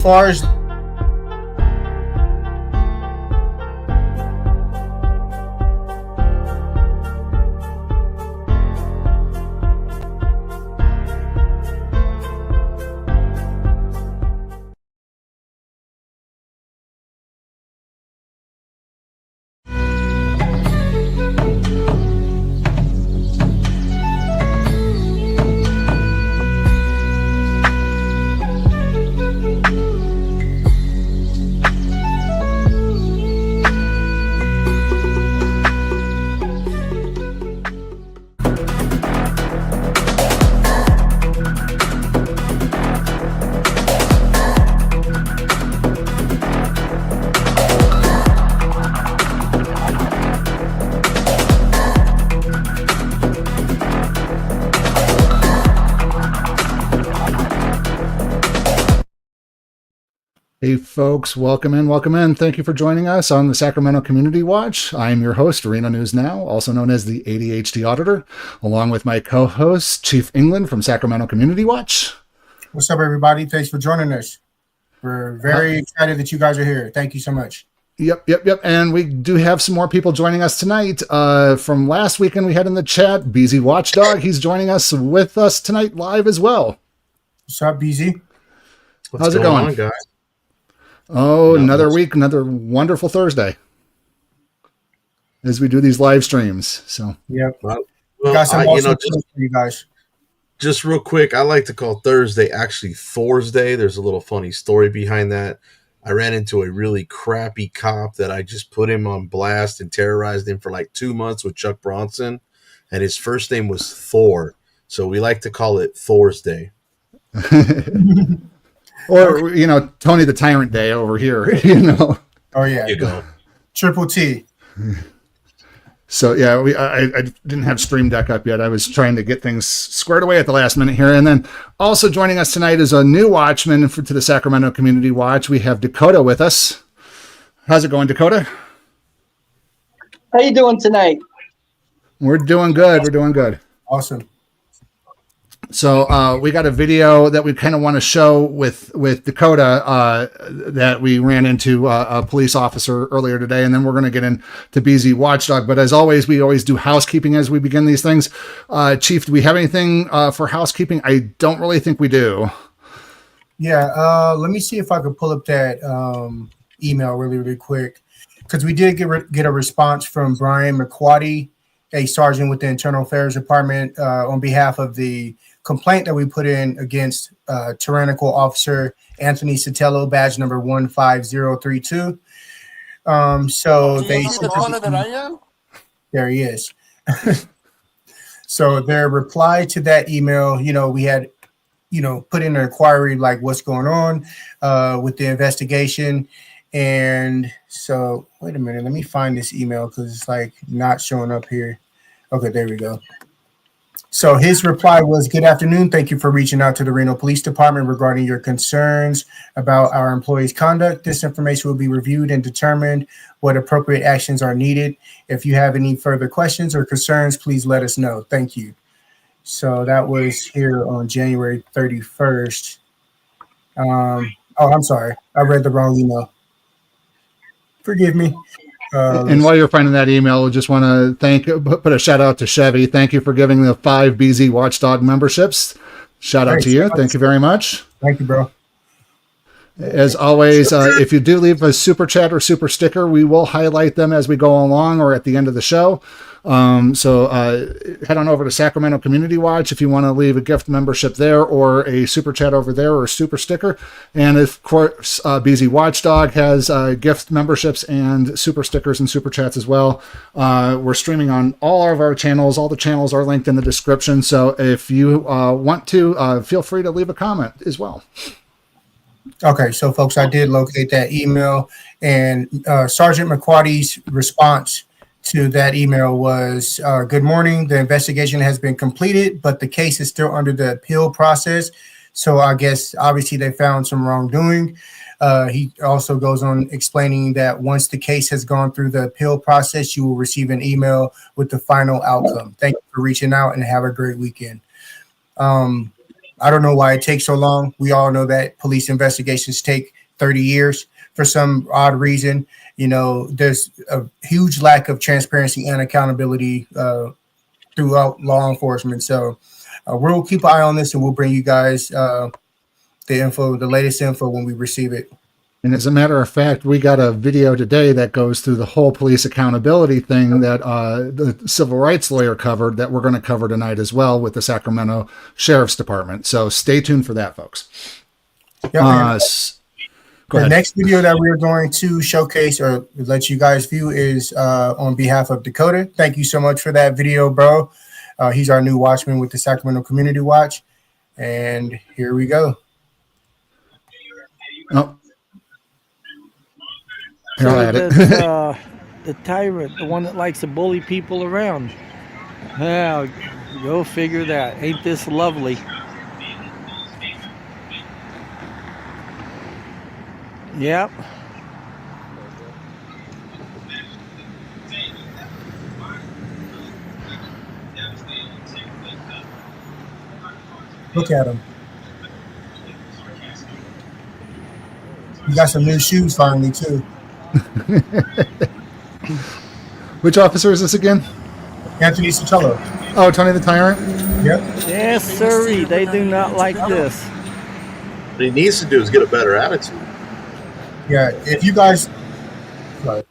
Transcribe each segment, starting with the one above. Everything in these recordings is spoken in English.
far as Hey folks, welcome in. Thank you for joining us on the Sacramento Community Watch. I am your host, Reno News Now, also known as the ADHD Auditor, along with my co-host, Chief England from Sacramento Community Watch. What's up, everybody? Thanks for joining us. We're very excited that you guys are here. Thank you so much. Yep. And we do have some more people joining us tonight. From last weekend, we had in the chat, BZ Watchdog. He's joining us with us tonight live as well. What's up, BZ? How's it going, guys? Oh, another week, another wonderful Thursday as we do these live streams. So, yep. Well, got some awesome for you guys. Just real quick, I like to call Thursday actually Thorsday. There's a little funny story behind that. I ran into a really crappy cop that I just put him on blast and terrorized him for like 2 months with Chuck Bronson, and his first name was Thor. So we like to call it Thorsday. Or, Tony the Tyrant Day over here, Oh, yeah. You go. Triple T. So, yeah, I didn't have Stream Deck up yet. I was trying to get things squared away at the last minute here. And then also joining us tonight is a new watchman to the Sacramento Community Watch. We have Dakota with us. How's it going, Dakota? How you doing tonight? We're doing good. Awesome. So we got a video that we kind of want to show with Dakota that we ran into a police officer earlier today, and then we're going to get into BZ Watchdog. But as always, we always do housekeeping as we begin these things. Chief, do we have anything for housekeeping? I don't really think we do. Yeah, let me see if I could pull up that email really quick, because we did get a response from Brian McQuarrie, a sergeant with the Internal Affairs Department, on behalf of the complaint that we put in against tyrannical officer Anthony Sotelo, badge number 15032. So they there he is. So their reply to that email, we had, put in an inquiry like what's going on with the investigation. And so wait a minute, let me find this email because it's like not showing up here. Okay, there we go. So his reply was, "Good afternoon. Thank you for reaching out to the Reno Police Department regarding your concerns about our employees' conduct. This information will be reviewed and determined what appropriate actions are needed. If you have any further questions or concerns, please let us know. Thank you." So that was here on January 31st. I'm sorry. I read the wrong email. Forgive me. And while you're finding that email, we just want to put a shout out to Chevy. Thank you for giving the 5 BZ Watchdog memberships. Shout out to you. Thank you very much. Thank you, bro. As always, if you do leave a super chat or super sticker, we will highlight them as we go along or at the end of the show. So head on over to Sacramento Community Watch if you want to leave a gift membership there or a super chat over there or a super sticker. And of course, BZ Watchdog has gift memberships and super stickers and super chats as well. We're streaming on all of our channels. All the channels are linked in the description. So if you want to, feel free to leave a comment as well. Okay, so folks, I did locate that email, and Sergeant McQuarrie's response to that email was, "Good morning. The investigation has been completed, but the case is still under the appeal process. So I guess obviously they found some wrongdoing." He also goes on explaining that once the case has gone through the appeal process, you will receive an email with the final outcome. Thank you for reaching out and have a great weekend. I don't know why it takes so long. We all know that police investigations take 30 years for some odd reason. There's a huge lack of transparency and accountability throughout law enforcement. So we'll keep an eye on this, and we'll bring you guys the latest info when we receive it. And as a matter of fact, we got a video today that goes through the whole police accountability thing that the civil rights lawyer covered that we're going to cover tonight as well with the Sacramento Sheriff's Department. So stay tuned for that, folks. Yeah, go ahead. The next video that we're going to showcase or let you guys view is on behalf of Dakota. Thank you so much for that video, bro. He's our new watchman with the Sacramento Community Watch. And here we go. Oh. The tyrant, the one that likes to bully people around. Yeah, go figure that. Ain't this lovely? Yep. Look at him. You got some new shoes finally, too. Which officer is this again? Anthony Sotelo. Oh, Tony the Tyrant? Yep. Yes, sirree. They do not like this. What he needs to do is get a better attitude. Yeah, if you guys... Like,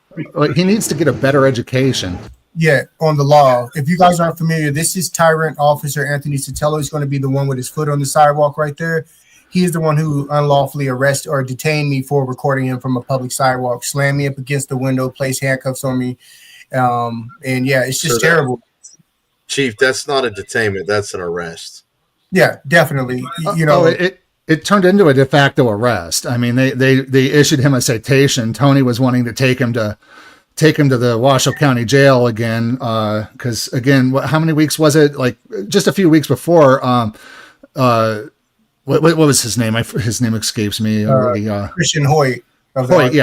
he needs to get a better education. Yeah, on the law. If you guys aren't familiar, this is Tyrant Officer Anthony Sotelo. He's going to be the one with his foot on the sidewalk right there. He is the one who unlawfully arrested or detained me for recording him from a public sidewalk, slammed me up against the window, placed handcuffs on me. And yeah, it's just terrible. Chief, that's not a detainment. That's an arrest. Yeah, definitely. It turned into a de facto arrest. I mean, they issued him a citation. Tony was wanting to take him to the Washoe County Jail again. Because again, how many weeks was it? Like just a few weeks before. What was his name? His name escapes me already. Christian Hoyt. Hoyt.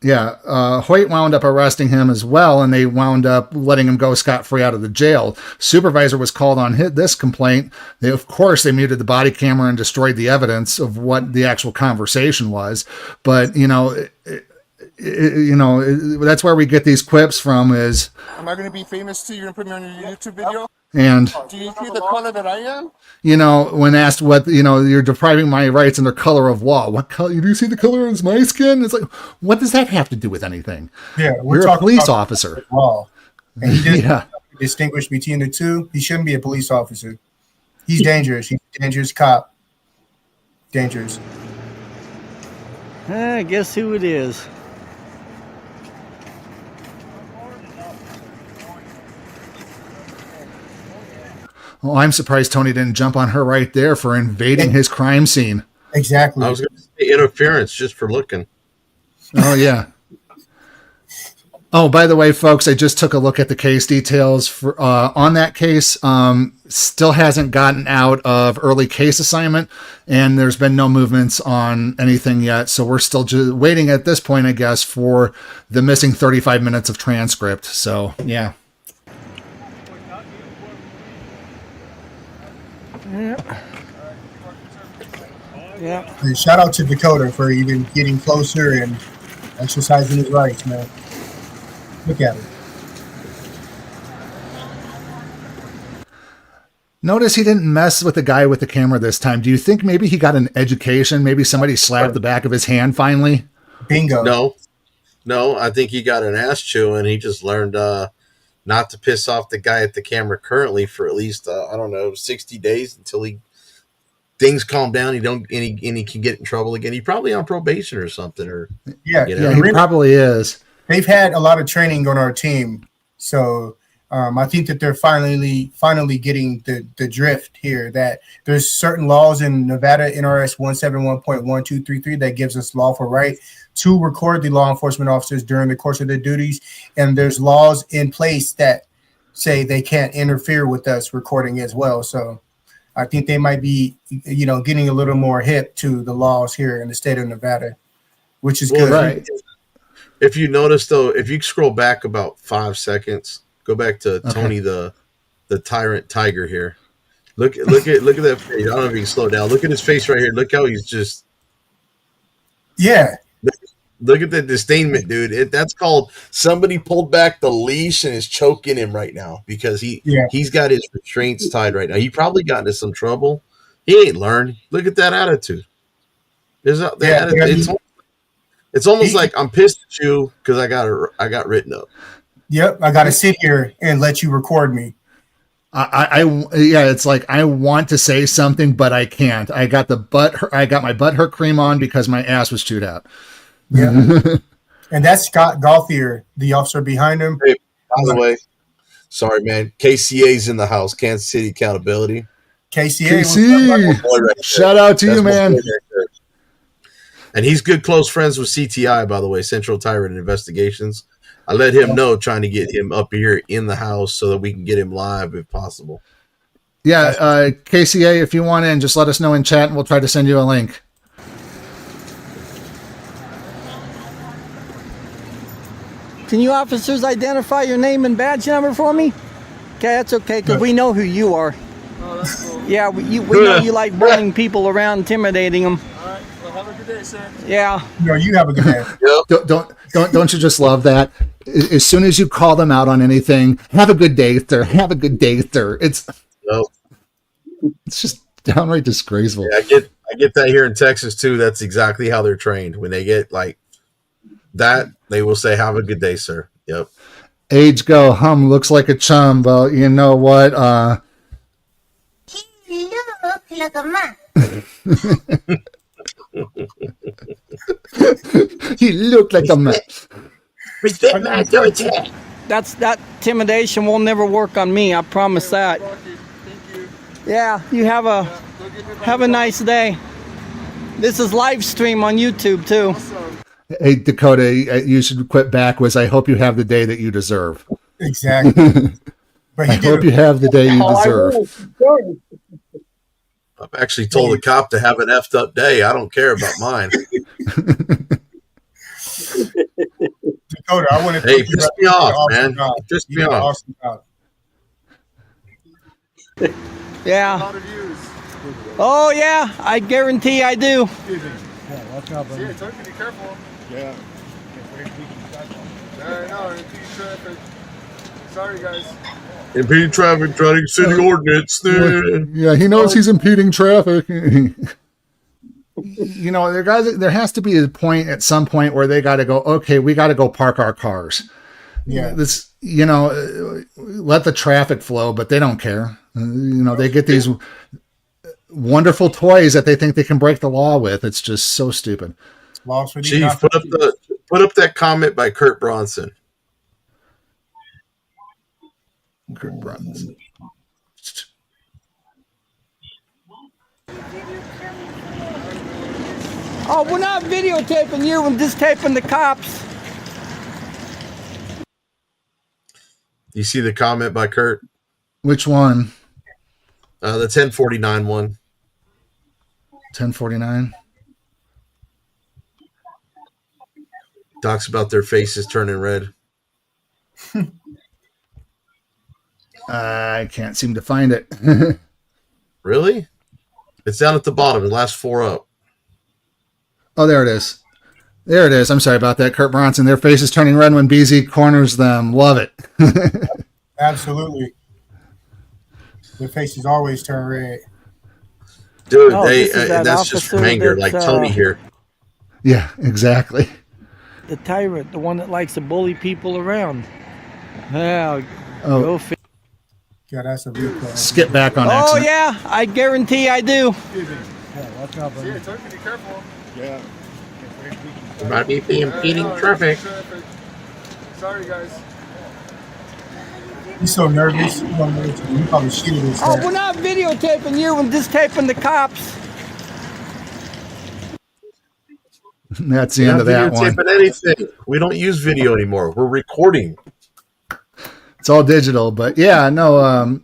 Yeah. Hoyt wound up arresting him as well, and they wound up letting him go scot-free out of the jail. Supervisor was called on this complaint. Of course, they muted the body camera and destroyed the evidence of what the actual conversation was. But, that's where we get these quips from is... Am I going to be famous too? You're going to put me on your YouTube video? And... Do you see the color that I am? When asked what, you're depriving my rights under color of law. What color? Do you see the color of my skin? It's like, what does that have to do with anything? Yeah. You're a police officer. Law. And he didn't distinguish between the two. He shouldn't be a police officer. He's dangerous. He's a dangerous cop. Dangerous. Guess who it is? Oh, I'm surprised Tony didn't jump on her right there for invading his crime scene. Exactly. I was going to say interference just for looking. Oh, yeah. Oh, by the way, folks, I just took a look at the case details for on that case. Still hasn't gotten out of early case assignment, and there's been no movements on anything yet. So we're still just waiting at this point, I guess, for the missing 35 minutes of transcript. So, yeah. Yeah. And shout out to Dakota for even getting closer and exercising his rights, man. Look at him. Notice he didn't mess with the guy with the camera this time. Do you think maybe he got an education? Maybe somebody slapped the back of his hand finally? Bingo. No, I think he got an ass chew and he just learned not to piss off the guy at the camera currently for at least 60 days until things calm down. He can get in trouble again. He's probably on probation or something. Yeah, he probably is. They've had a lot of training on our team, so I think that they're finally getting the drift here. That there's certain laws in Nevada, NRS 171.1233, that gives us lawful right to record the law enforcement officers during the course of their duties, and there's laws in place that say they can't interfere with us recording as well. So I think they might be, getting a little more hip to the laws here in the state of Nevada, which is good. Right. If you notice, though, if you scroll back about 5 seconds, go back to Tony the Tyrant Tiger here. Look at that face. I don't know if you can slow down. Look at his face right here. Look how he's just. Yeah. Look at the disdainment, dude. That's called somebody pulled back the leash and is choking him right now because he's got his restraints tied right now. He probably got into some trouble. He ain't learned. Look at that attitude. It's almost like I'm pissed at you because I got written up. Yep, I got to sit here and let you record me. It's like I want to say something, but I can't. I got my butt hurt cream on because my ass was chewed out. Yeah. And that's Scott Gauthier, the officer behind him. Hey, by the way, sorry, man. KCA's in the house. Kansas City Accountability. KC. Shout out to you, man. And he's good close friends with CTI, by the way, Central Tyrant Investigations. I let him know, trying to get him up here in the house so that we can get him live if possible. Yeah, KCA, if you want in, just let us know in chat and we'll try to send you a link. Can you officers identify your name and badge number for me? Okay, that's okay, because we know who you are. Oh, that's cool. Yeah, we know you like bullying people around, intimidating them. All right. Well, have a good day, sir. Yeah. No, you have a good day. Yep. Don't you just love that? As soon as you call them out on anything, have a good day, sir. Have a good day, sir. It's just downright disgraceful. Yeah, I get that here in Texas too. That's exactly how they're trained. When they get like that, they will say, "Have a good day, sir." Yep. Age go hum looks like a chum. Well, you know what? He looks like a man. He looked like a man. Respect my authority. That intimidation will never work on me. I promise that. Thank you. Yeah, you have a nice day. This is live stream on YouTube too. Awesome. Hey, Dakota, you should quit backwards. I hope you have the day that you deserve. Exactly. But I hope you have the day you deserve. I've actually told the cop to have an effed up day. I don't care about mine. Dakota, I want to. Hey, piss me off, man. Piss me off. Awesome job. A Yeah. lot of views. Oh yeah, I guarantee I do. See you, Turkey, be careful. Yeah. I know, impede traffic. Sorry, guys. Impeding traffic, trying to city ordinance. Yeah, he knows he's impeding traffic. You know, there has to be a point at some point where they got to go, okay, we got to go park our cars. Yeah. This, you know, let the traffic flow, but they don't care. You know, they get these wonderful toys that they think they can break the law with. It's just so stupid. Laws for the Chief, put up that comment by Kurt Bronson. Kurt Bronson. Oh, we're not videotaping you. I'm just taping the cops. You see the comment by Kurt? Which one? The 1049 one. 1049. Talks about their faces turning red. I can't seem to find it. Really? It's down at the bottom. The last four up. Oh, there it is. There it is. I'm sorry about that. Kurt Bronson. Their faces turning red when BZ corners them. Love it. Absolutely. Their faces always turn red. Dude, Oh, this is that that's just from officer anger, that's, like Tony here. Yeah, exactly. The tyrant, the one that likes to bully people around. Yeah. Oh. Go Yeah, that's a replay. Skip back on Oh accident. yeah, I guarantee I do. See you, Turkey, be careful. Yeah. Might be impeding traffic. Sorry, guys. He's so nervous. He probably shitted his Oh, head. we're not videotaping you. I'm just taping the cops. That's the end of that one. Videotaping anything. We don't use video anymore. We're recording. It's all digital, but yeah, no.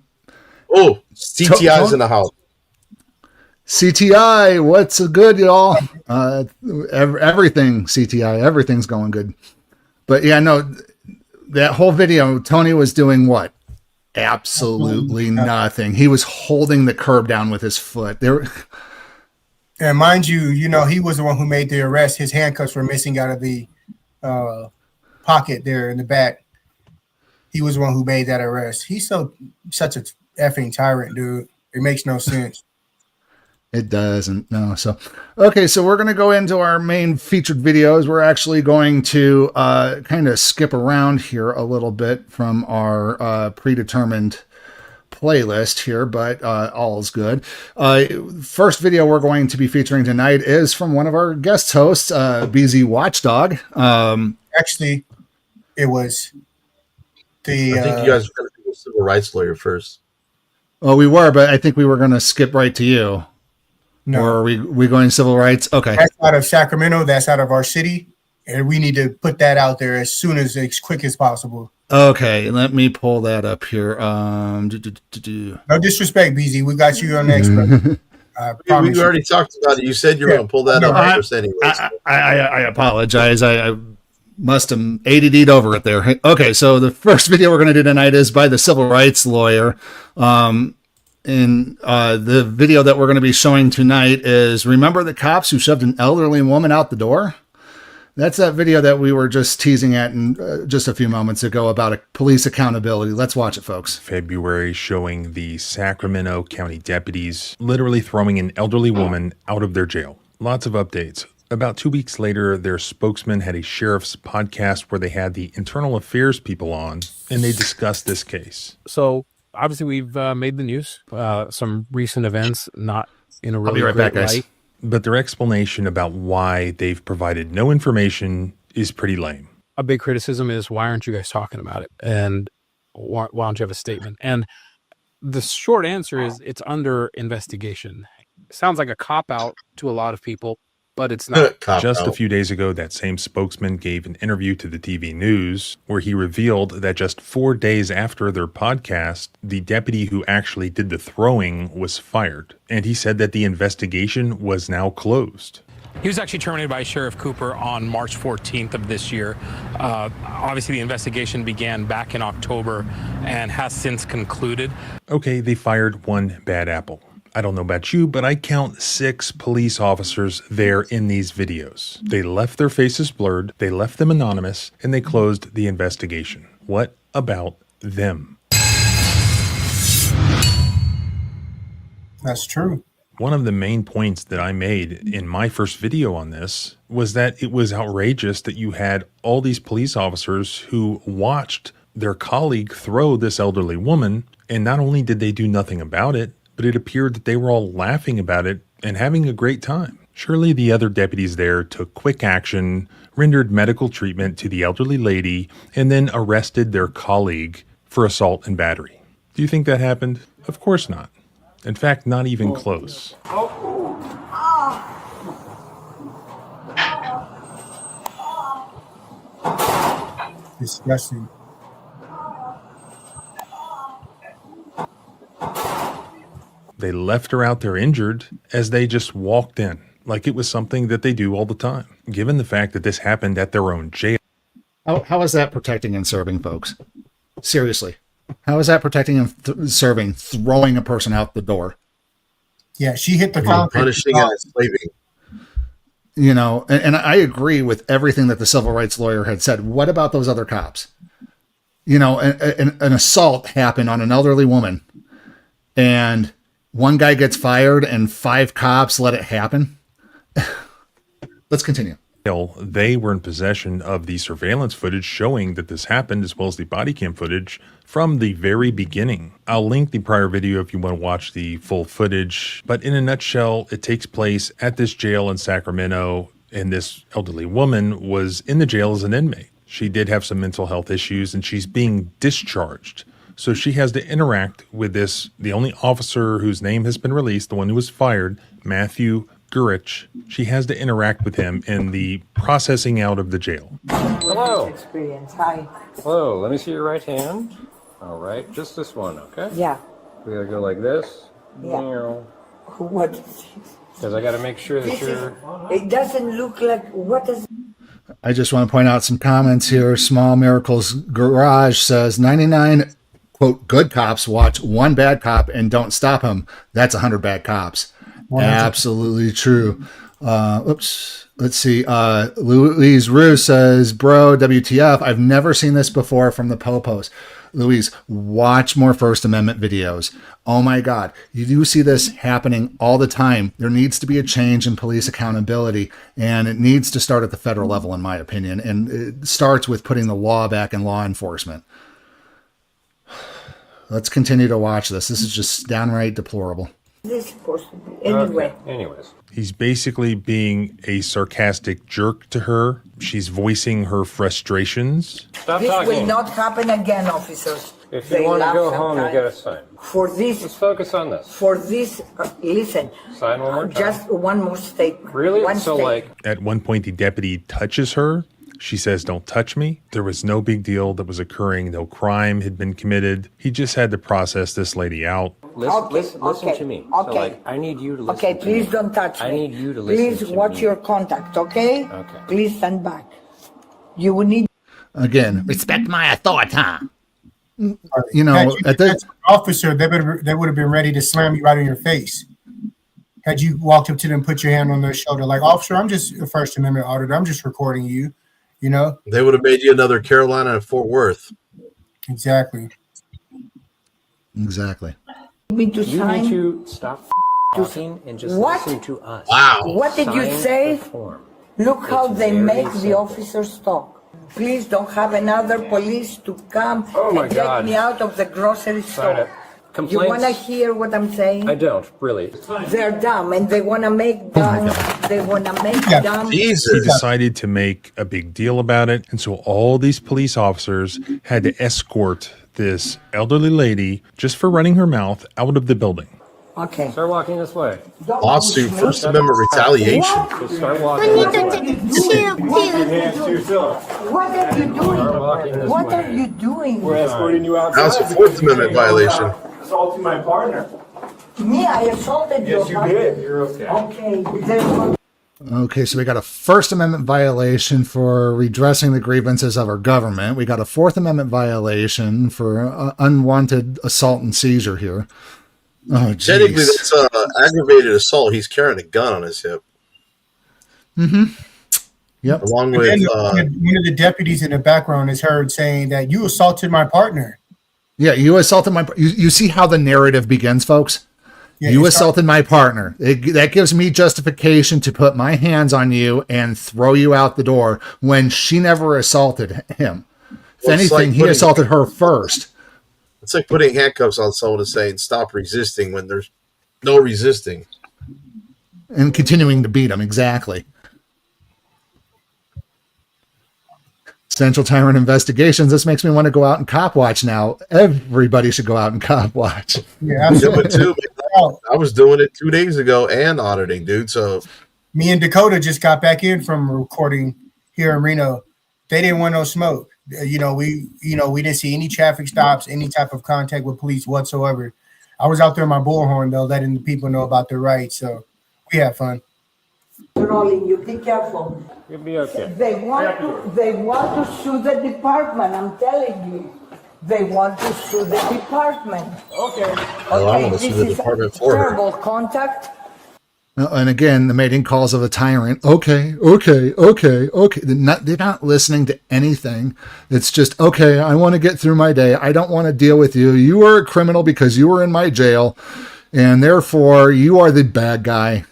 Oh, CTI's in the house. CTI, what's good, y'all? Everything CTI, everything's going good. But yeah, no, that whole video, Tony was doing what? absolutely nothing. He was holding the curb down with his foot. And mind you, he was the one who made the arrest. His handcuffs were missing out of the pocket there in the back. He was the one who made that arrest. He's such a effing tyrant, dude. It makes no sense. It doesn't. No. So, okay. So we're going to go into our main featured videos. We're actually going to kind of skip around here a little bit from our predetermined playlist here, but all is good. First video we're going to be featuring tonight is from one of our guest hosts, BZ Watchdog. Actually, it was the. I think you guys were going to be a civil rights lawyer first. Oh, we were, but I think we were going to skip right to you. No. Or are we going civil rights? Okay. That's out of Sacramento. That's out of our city. And we need to put that out there as quick as possible. Okay. Let me pull that up here. No disrespect, BZ. We got you on next. We already talked about it. You said you were going to pull that up first anyway. I apologize. I must have ADD'd over it there. Okay. So the first video we're going to do tonight is by the civil rights lawyer. And the video that we're going to be showing tonight is, remember the cops who shoved an elderly woman out the door? That's that video that we were just teasing at just a few moments ago about police accountability. Let's watch it, folks. February, showing the Sacramento County deputies literally throwing an elderly woman out of their jail. Lots of updates. About 2 weeks later, their spokesman had a sheriff's podcast where they had the internal affairs people on, and they discussed this case. So obviously, we've made the news. Some recent events, not in a really great light. Guys. But their explanation about why they've provided no information is pretty lame. A big criticism is, why aren't you guys talking about it? And why don't you have a statement? And the short answer is, it's under investigation. Sounds like a cop-out to a lot of people, but it's not. Just a few days ago, that same spokesman gave an interview to the TV news where he revealed that just 4 days after their podcast, the deputy who actually did the throwing was fired. And he said that the investigation was now closed. He was actually terminated by Sheriff Cooper on March 14th of this year. Obviously, the investigation began back in October and has since concluded. Okay, they fired one bad apple. I don't know about you, but I count 6 police officers there in these videos. They left their faces blurred, they left them anonymous, and they closed the investigation. What about them? That's true. One of the main points that I made in my first video on this was that it was outrageous that you had all these police officers who watched their colleague throw this elderly woman, and not only did they do nothing about it, but it appeared that they were all laughing about it and having a great time. Surely the other deputies there took quick action, rendered medical treatment to the elderly lady, and then arrested their colleague for assault and battery. Do you think that happened? Of course not. In fact, not even close. Disgusting. They left her out there injured as they just walked in, like it was something that they do all the time. Given the fact that this happened at their own jail. How is that protecting and serving, folks? Seriously. How is that protecting and serving, throwing a person out the door? Yeah, she hit the concrete. Punishing and enslaving. You know, and I agree with everything that the civil rights lawyer had said. What about those other cops? You know, an assault happened on an elderly woman, and one guy gets fired and 5 cops let it happen. Let's continue. They were in possession of the surveillance footage showing that this happened, as well as the body cam footage from the very beginning. I'll link the prior video if you want to watch the full footage. But in a nutshell, it takes place at this jail in Sacramento, and this elderly woman was in the jail as an inmate. She did have some mental health issues, and she's being discharged. So she has to interact with the only officer whose name has been released, the one who was fired, Matthew Gurich. She has to interact with him in the processing out of the jail. Hello. Experience. Hi. Hello. Let me see your right hand. All right. Just this one, okay? Yeah. We gotta go like this. Yeah. What? Because I gotta make sure that It doesn't look like what is. I just want to point out some comments here. Small Miracles Garage says 99 quote, good cops watch one bad cop and don't stop him, that's 100 bad cops. 100%. Absolutely true. Oops. Let's see. Louise Rue says, bro, WTF. I've never seen this before from the Popos. Louise, watch more First Amendment videos. Oh my God. You do see this happening all the time. There needs to be a change in police accountability, and it needs to start at the federal level, in my opinion. And it starts with putting the law back in law enforcement. Let's continue to watch this. This is just downright deplorable. This is supposed to be anyway. Okay. Anyways. He's basically being a sarcastic jerk to her. She's voicing her frustrations. Stop this talking. Will not happen again, officers. If you want to go home, you get a sign. For this, let's focus on this. For this, listen. Sign one more time. Just one more statement. Really? One so statement. At one point, the deputy touches her. She says, don't touch me. There was no big deal that was occurring. No crime had been committed. He just had to process this lady out. Listen to me. Okay. So, like, I need you to listen Okay, please don't touch me. I need you to listen Please to me. watch your contact, okay? Okay. Please stand back. You will need... Again, respect my authority. You know, at the officer, they would have been ready to slam you right in your face. Had you walked up to them, put your hand on their shoulder, like, officer, I'm just a First Amendment auditor. I'm just recording you. You know, they would have made you another Carolina and Fort Worth. Exactly. Me to you sign? need to stop talking and just listen to us. Wow. What did you say? Look how they make the officers talk. Please don't have another police to come and get me out of the grocery store. You want to hear what I'm saying? I don't, really. They're dumb, and they want to make dumb. They want to make dumb. He decided to make a big deal about it, and so all these police officers had to escort this elderly lady, just for running her mouth, out of the building. Okay. Start walking this way. Lawsuit, First Amendment retaliation. Just start walking What this way. What are you doing? What are you doing? We're escorting you outside. That's a Fourth Amendment violation. Assaulting my partner. Me, I assaulted you. Yes, you did. You're okay. Okay. Okay, so we got a First Amendment violation for redressing the grievances of our government. We got a Fourth Amendment violation for unwanted assault and seizure here. Oh, geez. Technically, that's aggravated assault. He's carrying a gun on his hip. Mm-hmm. Yep. Along with one of the deputies in the background is heard saying that you assaulted my partner. Yeah, you assaulted my. You see how the narrative begins, folks. Yeah, you assaulted my partner. That gives me justification to put my hands on you and throw you out the door when she never assaulted him. If anything, he assaulted her first. It's like putting handcuffs on someone and saying, stop resisting when there's no resisting. And continuing to beat him, exactly. Central Tyrant Investigations. This makes me want to go out and cop watch now. Everybody should go out and cop watch. Yeah, absolutely. I was doing it 2 days ago and auditing, dude. So me and Dakota just got back in from recording here in Reno. They didn't want no smoke. We didn't see any traffic stops, any type of contact with police whatsoever. I was out there in my bullhorn though, letting the people know about their rights. So we had fun. Rolling, you be careful. You'll be okay. They want to sue the department. I'm telling you, they want to sue the department. Okay. Well, I want to sue the department for her. Terrible contact. And again, the mating calls of a tyrant. Okay. They're not listening to anything. It's just, okay, I want to get through my day. I don't want to deal with you. You are a criminal because you were in my jail, and therefore you are the bad guy.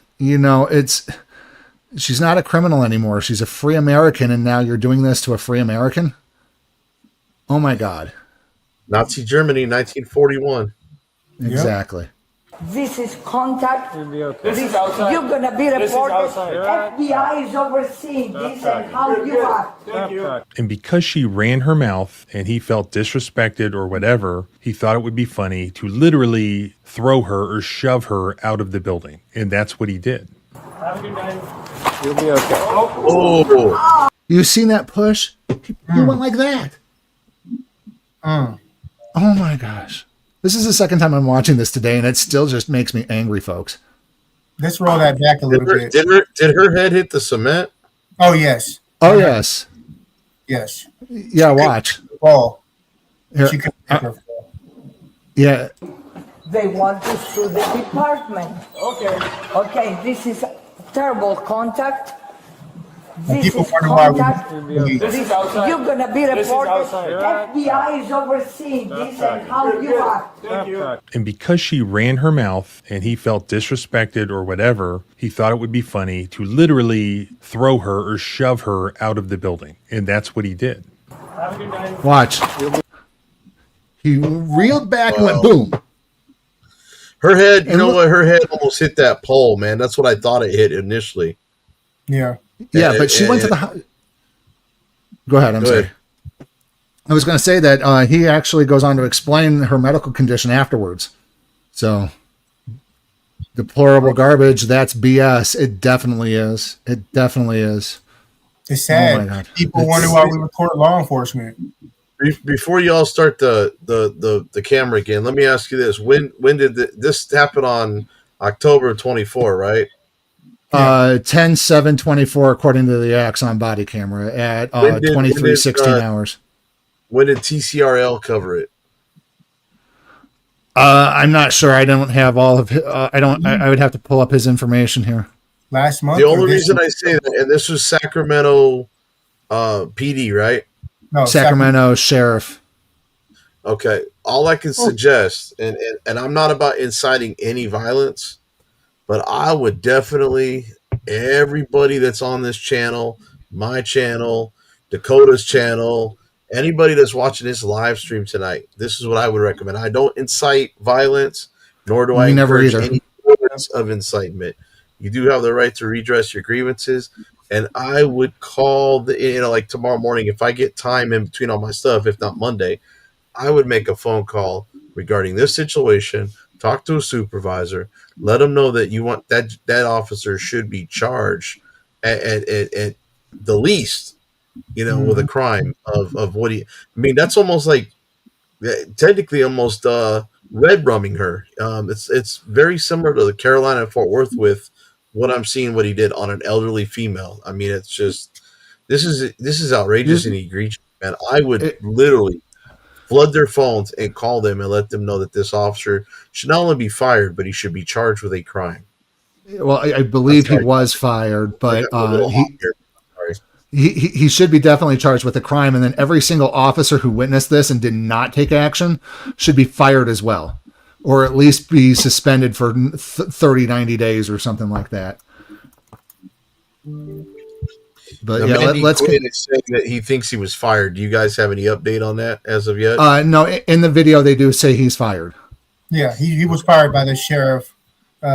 She's not a criminal anymore. She's a free American, and now you're doing this to a free American? Oh, my God. Nazi Germany, 1941. Exactly. This is contact. You'll be okay. You're going to be reported. FBI is overseeing this and how you are. Thank you. And because she ran her mouth and he felt disrespected or whatever, he thought it would be funny to literally throw her or shove her out of the building. And that's what he did. Have a good night. You'll be okay. Oh. You seen that push? He went like that. Oh my gosh. This is the second time I'm watching this today, and it still just makes me angry, folks. Let's roll that back a little bit. Did her head hit the cement? Oh, yes. Oh, yes. Yes. Yeah, watch. Fall. Here, She couldn't make her fall. Yeah. They want to sue the department. Okay. Okay, this is terrible contact. This People is wonder why we. contact. You're going to be reported. FBI is overseeing this and how you act. And because she ran her mouth and he felt disrespected or whatever, he thought it would be funny to literally throw her or shove her out of the building. And that's what he did. Watch. He reeled back and went boom. Her head, you know what? Her head almost hit that pole, man. That's what I thought it hit initially. Yeah. Yeah, but she went to the. Go ahead. I'm sorry. I was going to say that he actually goes on to explain her medical condition afterwards. So, deplorable garbage. That's BS. It definitely is. It definitely is. It's sad. Oh my God. People wonder why we report law enforcement. Before you all start the camera again, let me ask you this: When did this happen? On October 24, right? 10/7/24, according to the Axon body camera at 23:16 hours. When did TCRL cover it? I'm not sure. I don't have all of. I would have to pull up his information here. Last month. The only reason I say that, and this was Sacramento PD, right? No, Sacramento Sheriff. Okay. All I can suggest, and I'm not about inciting any violence, but I would definitely, everybody that's on this channel, my channel, Dakota's channel, anybody that's watching this live stream tonight, this is what I would recommend. I don't incite violence, nor do I encourage any forms of incitement. You do have the right to redress your grievances, and I would call like tomorrow morning, if I get time in between all my stuff, if not Monday, I would make a phone call regarding this situation, talk to a supervisor, let them know that you want that officer should be charged at the least, with a crime of what he. I mean, that's almost like technically almost red rumming her. It's very similar to the Carolina and Fort Worth with what I'm seeing what he did on an elderly female. I mean, it's just this is outrageous and egregious, man. I would literally flood their phones and call them and let them know that this officer should not only be fired, but he should be charged with a crime. Well, I believe he was fired, but he should be definitely charged with a crime. And then every single officer who witnessed this and did not take action should be fired as well, or at least be suspended for 30, 90 days or something like that. But now, let's say that he thinks he was fired. Do you guys have any update on that as of yet? No, in the video they do say he's fired. Yeah, he was fired by the sheriff,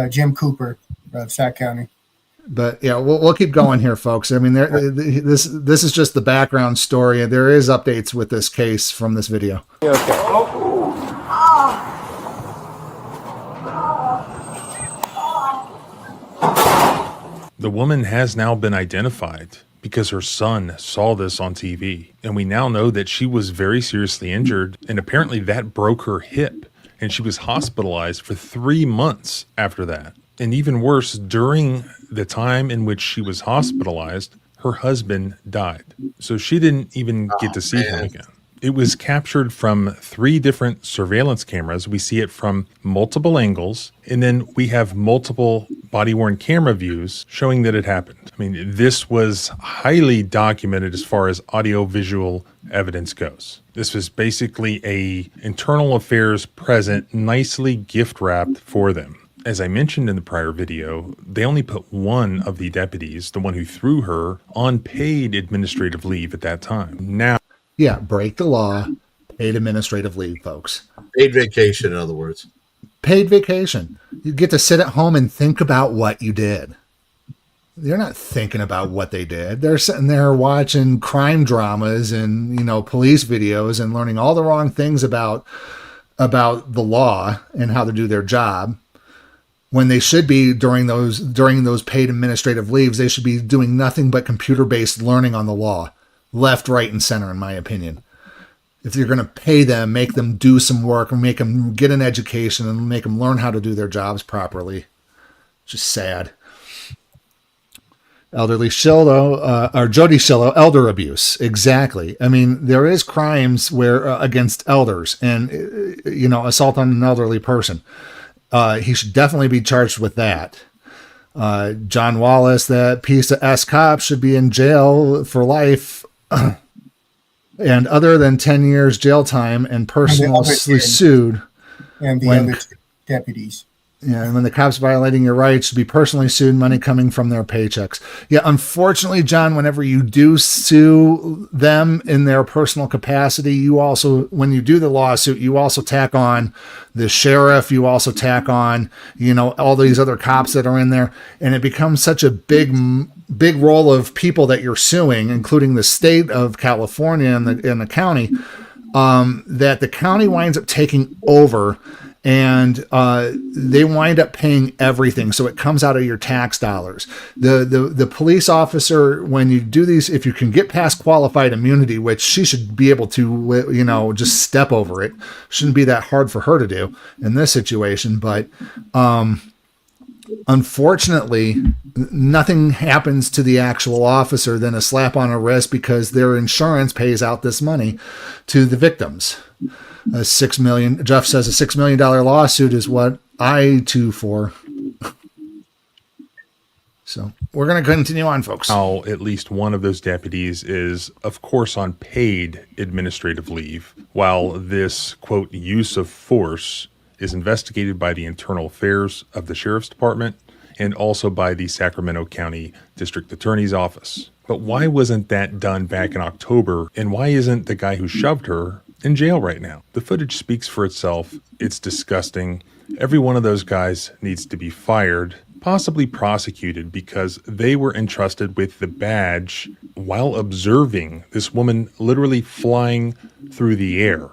Jim Cooper of Sac County. But yeah, we'll keep going here, folks. I mean, this is just the background story, and there is updates with this case from this video. The woman has now been identified because her son saw this on TV. And we now know that she was very seriously injured, and apparently that broke her hip, and she was hospitalized for 3 months after that. And even worse, during the time in which she was hospitalized, her husband died. So she didn't even get to see him again. It was captured from 3 different surveillance cameras. We see it from multiple angles, and then we have multiple body-worn camera views showing that it happened. I mean, this was highly documented as far as audio-visual evidence goes. This was basically a internal affairs present, nicely gift-wrapped for them. As I mentioned in the prior video, they only put one of the deputies, the one who threw her, on paid administrative leave at that time. Now, yeah, break the law, paid administrative leave, folks. Paid vacation, in other words. Paid vacation. You get to sit at home and think about what you did. They're not thinking about what they did. They're sitting there watching crime dramas and, police videos and learning all the wrong things about the law and how to do their job. When they should be during those paid administrative leaves, they should be doing nothing but computer-based learning on the law. Left, right, and center, in my opinion. If you're going to pay them, make them do some work and make them get an education and make them learn how to do their jobs properly. Just sad. Elderly Shillo, or Jody Shillo, elder abuse. Exactly. I mean, there is crimes where against elders and, assault on an elderly person. He should definitely be charged with that. John Wallace, that piece of S cop, should be in jail for life. And other than 10 years jail time and personally sued. And the other deputies. Yeah, and when the cops violating your rights should be personally sued, money coming from their paychecks. Yeah, unfortunately, John, whenever you do sue them in their personal capacity, you also, when you do the lawsuit, you also tack on the sheriff, you also tack on, all these other cops that are in there, and it becomes such a big role of people that you're suing, including the state of California and the county, that the county winds up taking over. And they wind up paying everything, so it comes out of your tax dollars. The police officer, when you do these, if you can get past qualified immunity, which she should be able to, just step over it, shouldn't be that hard for her to do in this situation. But unfortunately, nothing happens to the actual officer than a slap on the wrist because their insurance pays out this money to the victims. $6 million. Jeff says a $6 million lawsuit is what I too for. So we're going to continue on, folks. Now, at least one of those deputies is, of course, on paid administrative leave, while this, quote, use of force is investigated by the internal affairs of the sheriff's department and also by the Sacramento County District Attorney's Office. But why wasn't that done back in October? And why isn't the guy who shoved her in jail right now? The footage speaks for itself. It's disgusting. Every one of those guys needs to be fired, possibly prosecuted, because they were entrusted with the badge while observing this woman literally flying through the air.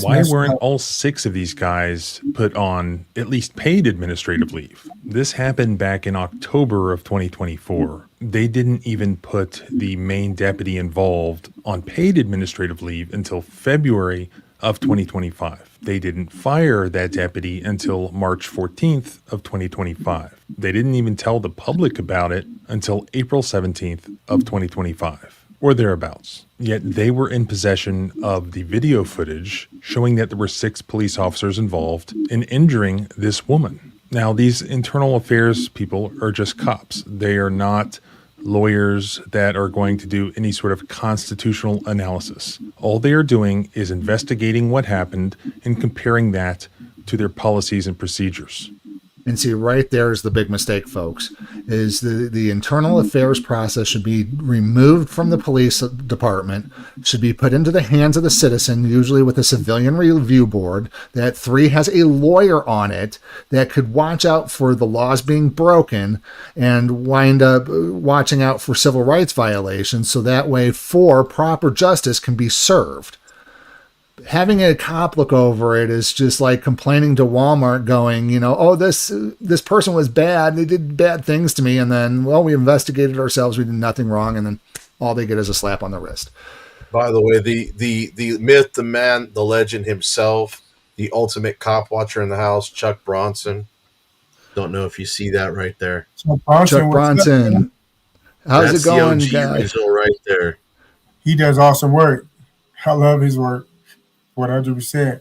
Why weren't all 6 of these guys put on at least paid administrative leave? This happened back in October of 2024. They didn't even put the main deputy involved on paid administrative leave until February of 2025. They didn't fire that deputy until March 14th of 2025. They didn't even tell the public about it until April 17th of 2025. Or thereabouts. Yet they were in possession of the video footage showing that there were 6 police officers involved in injuring this woman. Now, these internal affairs people are just cops. They are not lawyers that are going to do any sort of constitutional analysis. All they are doing is investigating what happened and comparing that to their policies and procedures. And see, right there is the big mistake, folks, is the internal affairs process should be removed from the police department, should be put into the hands of the citizen, usually with a civilian review board, that 3 has a lawyer on it that could watch out for the laws being broken and wind up watching out for civil rights violations, so that way 4 proper justice can be served. Having a cop look over it is just like complaining to Walmart going, this person was bad. They did bad things to me. And then, we investigated ourselves. We did nothing wrong. And then all they get is a slap on the wrist. By the way, the myth, the man, the legend himself, the ultimate cop watcher in the house, Chuck Bronson. Don't know if you see that right there. Chuck Bronson. How's it going, guys? Right there. He does awesome work. I love his work. 100%.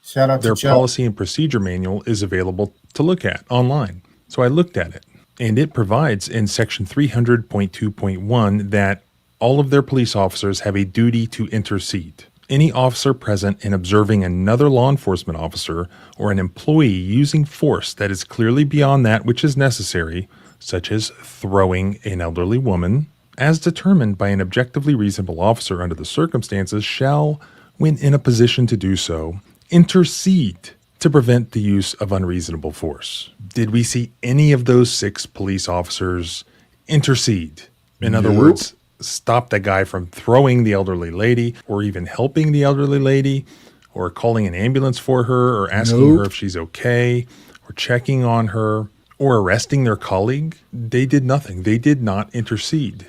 Shout out to Their Chuck. policy and procedure manual is available to look at online. So I looked at it, and it provides in section 300.2.1 that all of their police officers have a duty to intercede. Any officer present in observing another law enforcement officer or an employee using force that is clearly beyond that which is necessary, such as throwing an elderly woman, as determined by an objectively reasonable officer under the circumstances, shall, when in a position to do so, intercede to prevent the use of unreasonable force. Did we see any of those 6 police officers intercede? In other words, stop the guy from throwing the elderly lady, or even helping the elderly lady, or calling an ambulance for her, or asking her if she's okay, or checking on her, or arresting their colleague? They did nothing. They did not intercede.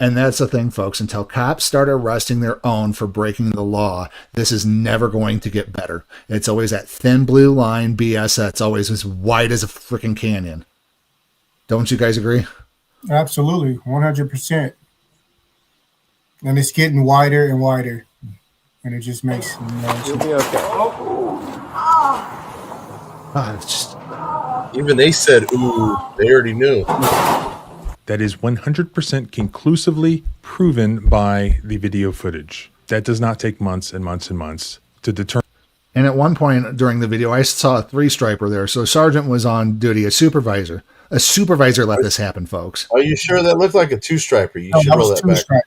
And that's the thing, folks. Until cops start arresting their own for breaking the law, this is never going to get better. It's always that thin blue line BS that's always as wide as a freaking canyon. Don't you guys agree? Absolutely, 100%. And it's getting wider and wider, and it just makes You'll be okay. It's just, Even they said, ooh, they already knew. That is 100% conclusively proven by the video footage. That does not take months and months and months to determine. and at one point during the video, I saw a 3-striper there. So sergeant was on duty, a supervisor. A supervisor let this happen, folks. Are you sure that looked like a 2-striper? You No, should that roll was that back. 2-striper.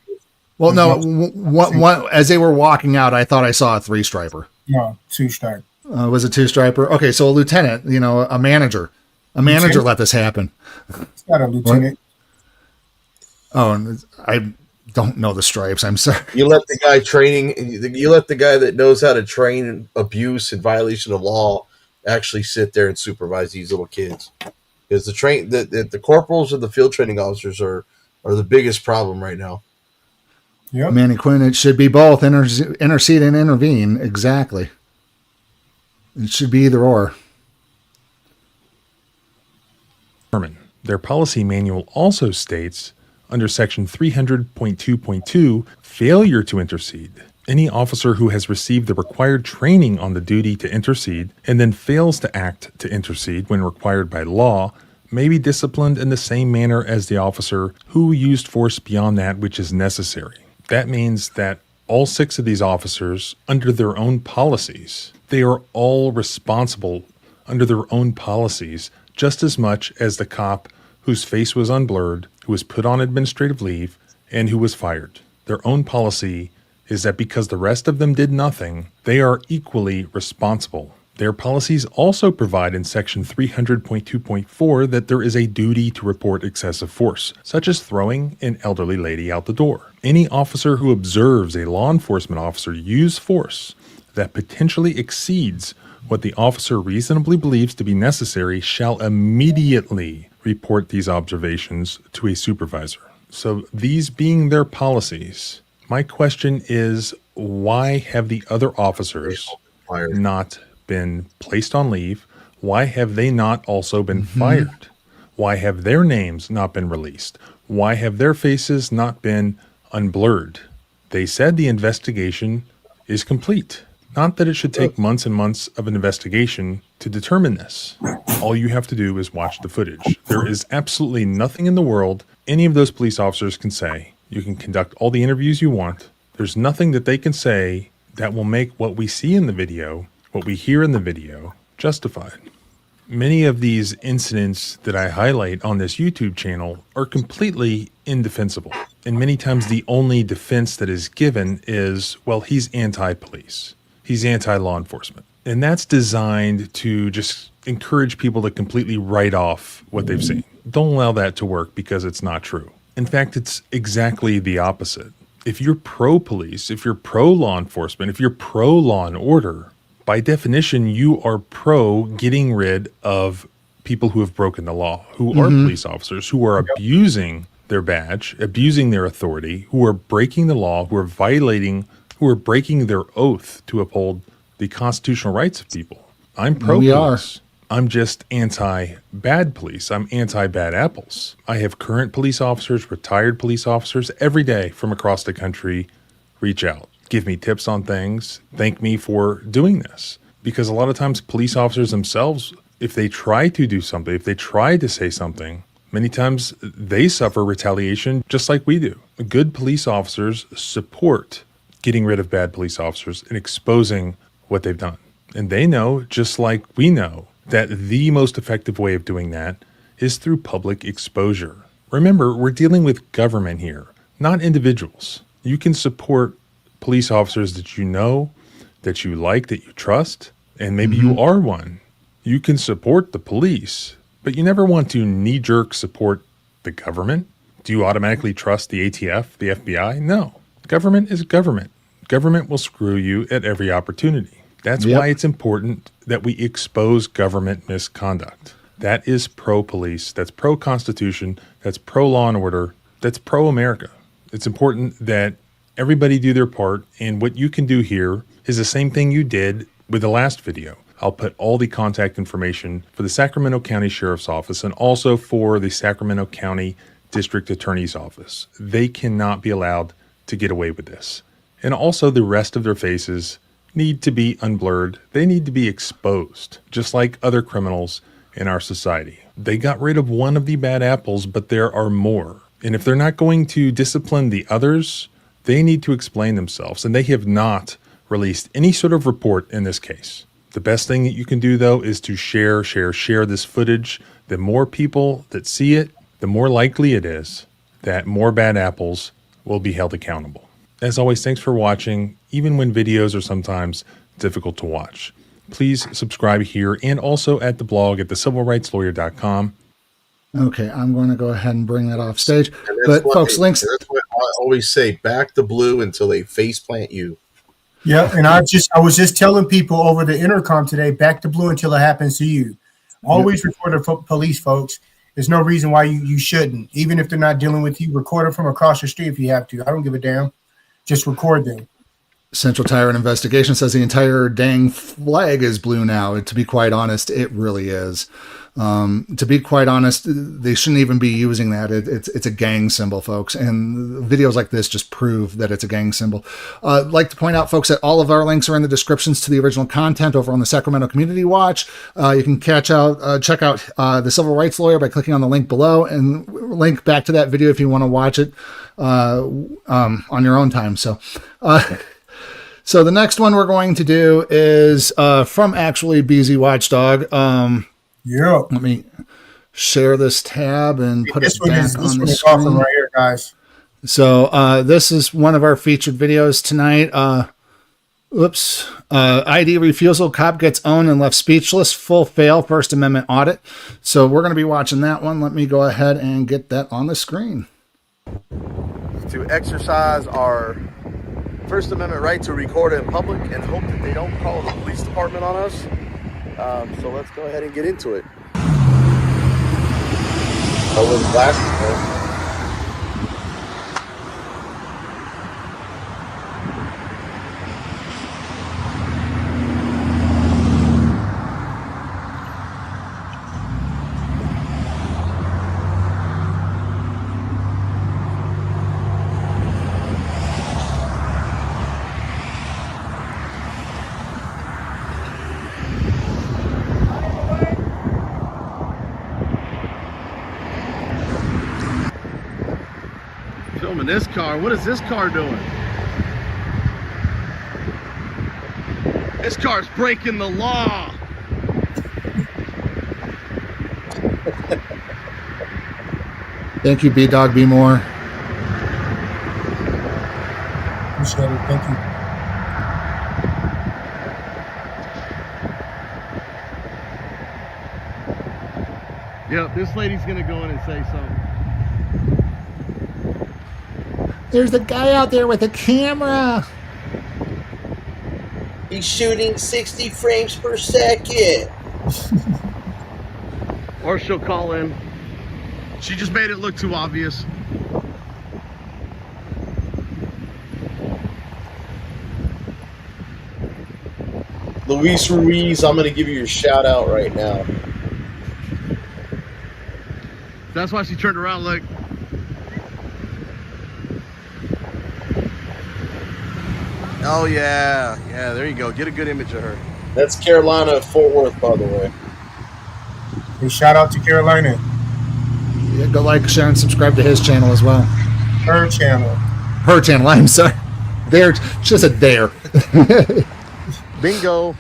Well, no, one, as they were walking out, I thought I saw a 3-striper. No, 2-striper. Was a 2-striper? Okay, so a lieutenant, a manager. A manager let this happen. It's not a lieutenant. Oh, and I don't know the stripes. I'm sorry. You let the guy that knows how to train abuse and violation of law actually sit there and supervise these little kids. Because the corporals and the field training officers are the biggest problem right now. Yep. Manny Quinn, it should be both intercede and intervene. Exactly. It should be either or. Their policy manual also states, under section 300.2.2, failure to intercede. Any officer who has received the required training on the duty to intercede and then fails to act to intercede when required by law may be disciplined in the same manner as the officer who used force beyond that which is necessary. That means that all 6 of these officers, under their own policies, they are all responsible under their own policies just as much as the cop whose face was unblurred, who was put on administrative leave, and who was fired. Their own policy is that because the rest of them did nothing, they are equally responsible. Their policies also provide in section 300.2.4 that there is a duty to report excessive force, such as throwing an elderly lady out the door. Any officer who observes a law enforcement officer use force that potentially exceeds what the officer reasonably believes to be necessary shall immediately report these observations to a supervisor. So these being their policies, my question is, why have the other officers not been placed on leave? Why have they not also been fired? Why have their names not been released? Why have their faces not been unblurred? They said the investigation is complete. Not that it should take months and months of an investigation to determine this. All you have to do is watch the footage. There is absolutely nothing in the world any of those police officers can say. You can conduct all the interviews you want. There's nothing that they can say that will make what we see in the video, what we hear in the video, justified. Many of these incidents that I highlight on this YouTube channel are completely indefensible. And many times the only defense that is given is, well, he's anti-police. He's anti-law enforcement. And that's designed to just encourage people to completely write off what they've seen. Don't allow that to work because it's not true. In fact, it's exactly the opposite. If you're pro-police, if you're pro-law enforcement, if you're pro-law and order, by definition, you are pro getting rid of people who have broken the law, who are police officers, who are abusing their badge, abusing their authority, who are breaking the law, who are breaking their oath to uphold the constitutional rights of people. I'm pro-police. I'm just anti-bad police. I'm anti-bad apples. I have current police officers, retired police officers every day from across the country reach out, give me tips on things, thank me for doing this. Because a lot of times police officers themselves, if they try to do something, if they try to say something, many times they suffer retaliation just like we do. Good police officers support getting rid of bad police officers and exposing what they've done. And they know, just like we know, that the most effective way of doing that is through public exposure. Remember, we're dealing with government here, not individuals. You can support police officers that you know, that you like, that you trust, and maybe you are one. You can support the police, but you never want to knee-jerk support the government. Do you automatically trust the ATF, the FBI? No. Government is government. Government will screw you at every opportunity. That's why it's important that we expose government misconduct. That is pro-police, that's pro-constitution, that's pro-law and order, that's pro-America. It's important that everybody do their part, and what you can do here is the same thing you did with the last video. I'll put all the contact information for the Sacramento County Sheriff's Office and also for the Sacramento County District Attorney's Office. They cannot be allowed to get away with this. And also the rest of their faces need to be unblurred. They need to be exposed, just like other criminals in our society. They got rid of one of the bad apples, but there are more. And if they're not going to discipline the others, they need to explain themselves. And they have not released any sort of report in this case. The best thing that you can do, though, is to share this footage. The more people that see it, the more likely it is that more bad apples will be held accountable. As always, thanks for watching, even when videos are sometimes difficult to watch. Please subscribe here and also at the blog at thecivilrightslawyer.com. Okay, I'm going to go ahead and bring that off stage. But folks, links. That's what I always say, back the blue until they faceplant you. Yeah, and I was just telling people over the intercom today, back the blue until it happens to you. Always report to police, folks. There's no reason why you shouldn't. Even if they're not dealing with you, record it from across the street if you have to. I don't give a damn. Just record them. Central Tyrant Investigation says the entire dang flag is blue now. To be quite honest, it really is. To be quite honest, they shouldn't even be using that. It's a gang symbol, folks. And videos like this just prove that it's a gang symbol. I'd like to point out, folks, that all of our links are in the descriptions to the original content over on the Sacramento Community Watch. You can check out The Civil Rights Lawyer by clicking on the link below and link back to that video if you want to watch it on your own time. So the next one we're going to do is from actually BZ Watchdog. Yeah. Let me share this tab and put it back on the screen. Awesome right here, guys. So this is one of our featured videos tonight. ID refusal. Cop gets owned and left speechless. Full fail. First Amendment audit. So we're going to be watching that one. Let me go ahead and get that on the screen. To exercise our First Amendment right to record in public and hope that they don't call the police department on us. So let's go ahead and get into it. Oh, with glasses, Filming this car. What is this car doing? This car's breaking the law. Thank you, B-Dog, Be More. Appreciate it. Thank you. Yep, this lady's gonna go in and say something. There's a guy out there with a camera. He's shooting 60 frames per second. Or she'll call in. She just made it look too obvious. Luis Ruiz, I'm going to give you your shout out right now. That's why she turned around like. Oh yeah, yeah, there you go. Get a good image of her. That's Carolina Fort Worth, by the way. Hey, shout out to Carolina. Yeah, go like, share, and subscribe to his channel as well. Her channel. Her channel, I'm sorry. There, she said there. Bingo.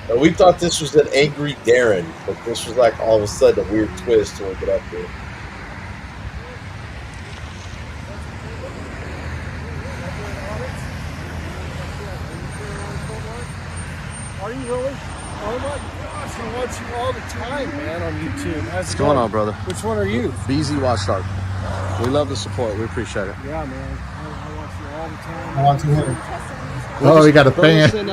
Now, we thought this was an angry Darren, but this was like all of a sudden a weird twist to look it up here. Are you really? Oh my gosh, I watch you all the time, man, on YouTube. What's going on, brother? Which one are you? BZ Watchdog. We love the support. We appreciate it. Yeah, man. I watch you all the time. I want to hear. Oh, we got a fan.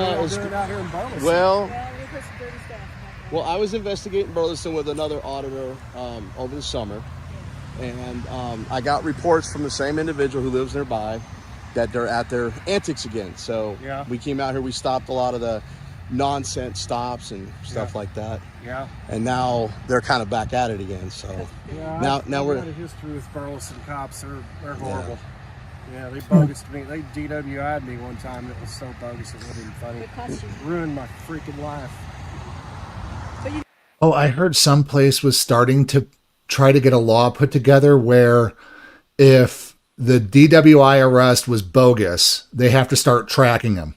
Well, I was investigating Burleson with another auditor over the summer, and I got reports from the same individual who lives nearby, that they're at their antics again. So we came out here, we stopped a lot of the nonsense stops and stuff like that. Yeah. And now they're kind of back at it again. So now we're got a history with Burleson cops. They're horrible. Yeah, they bogus me. They DWI'd me one time. It was so bogus it wasn't even funny. It ruined my freaking life. Oh, I heard some place was starting to try to get a law put together where if the DWI arrest was bogus, they have to start tracking them.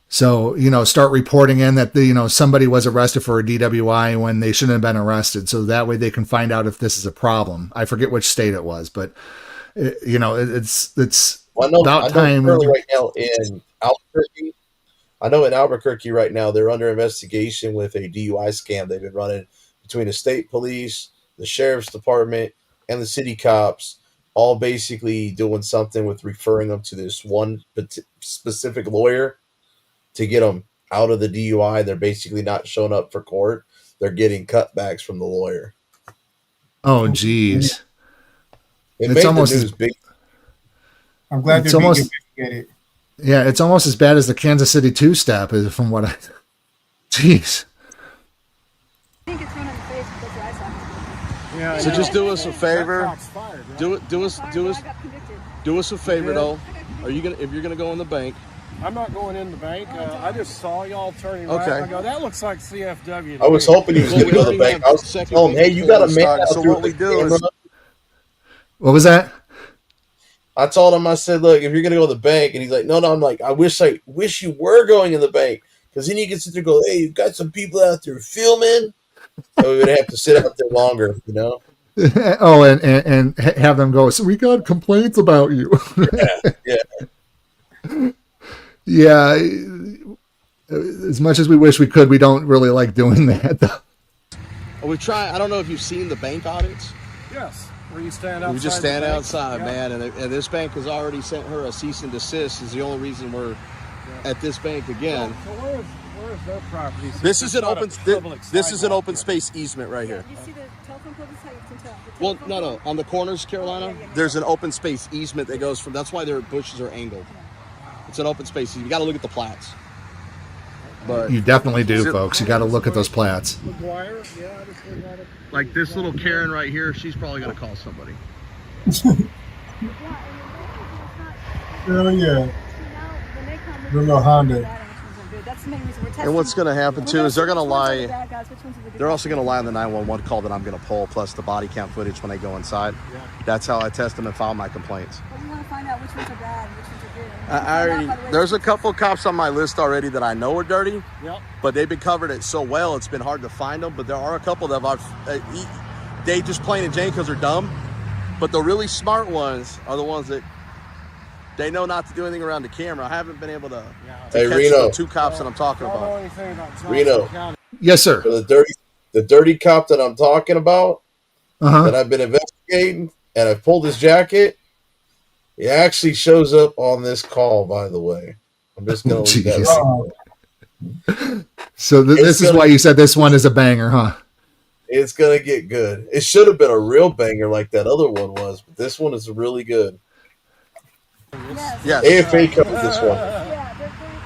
So, start reporting in that, somebody was arrested for a DWI when they shouldn't have been arrested. So that way they can find out if this is a problem. I forget which state it was, but it's about time. Right now in Albuquerque, I know in Albuquerque right now, they're under investigation with a DUI scam they've been running between the state police, the sheriff's department, and the city cops, all basically doing something with referring them to this one specific lawyer to get them out of the DUI. They're basically not showing up for court. They're getting cutbacks from the lawyer. Oh, geez. It's almost the news big. I'm glad they're being investigated. Yeah, it's almost as bad as the Kansas City two-step, is from what I... Jeez. I think it's running the face because I saw it. Yeah, so just do us a favor. Fired, right? Do us a favor though. If you're gonna go in the bank? I'm not going in the bank. I just saw y'all turning right. I go, that looks like CFW. I was hoping he was going to go to the bank. I was telling him, hey, you got a man. So what we do is... What was that? I told him, I said, look, if you're going to go to the bank, and he's like, no. I'm like, I wish you were going in the bank, because then you can sit there and go, hey, you've got some people out there filming. So we would have to sit out there longer, Oh, and have them go, so we got complaints about you. Yeah. Yeah, as much as we wish we could, we don't really like doing that, though. We try. I don't know if you've seen the bank audits. Yes, where you stand outside. We just stand outside, man. And this bank has already sent her a cease and desist. Is the only reason we're at this bank again. So where is their property? So this is an open. This is an open space easement right here. You see the telephone pole? This is how you can tell. Well, no. On the corners, Carolina, there's an open space easement that goes from. That's why their bushes are angled. It's an open space. You got to look at the plats. But you definitely do, folks. You got to look at those plats. Like this little Karen right here, she's probably going to call somebody. Oh yeah. The little Honda. And what's going to happen too is they're going to lie. They're also going to lie on the 911 call that I'm going to pull, plus the body cam footage when I go inside. That's how I test them and file my complaints. You want to find out which ones are bad and which ones are good. There's a couple of cops on my list already that I know are dirty, but they've been covered it so well it's been hard to find them. But there are a couple that they just plain and Jane because they're dumb. But the really smart ones are the ones that they know not to do anything around the camera. I haven't been able to catch Reno. the two cops that I'm talking about. Reno. Yes, sir. The dirty cop that I'm talking about, that I've been investigating, and I pulled his jacket. He actually shows up on this call, by the way. I'm just going to leave that right. So this is why you said this one is a banger, huh? It's going to get good. It should have been a real banger like that other one was, but this one is really good. Yes. AFA covered this one.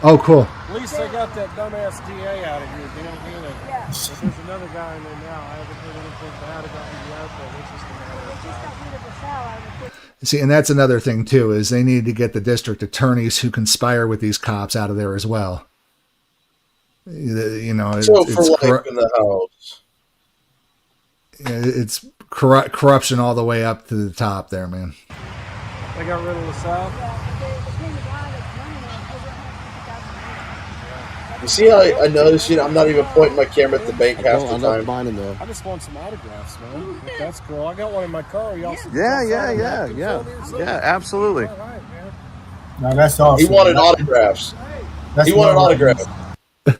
Oh, cool. At least they got that dumbass DA out of here. They don't mean it. There's another guy in there now. I haven't heard anything bad about him yet, but it's just a matter of time. See, and that's another thing too, is they need to get the district attorneys who conspire with these cops out of there as well. You know, so for life in the house. It's corruption all the way up to the top there, man. They got rid of LaSalle? You see how I noticed I'm not even pointing my camera at the bank half the time. I just want some autographs, man. If that's cool. I got one in my car. Yeah, absolutely. All right, man. No, that's awesome. He wanted autographs. He wanted autographs.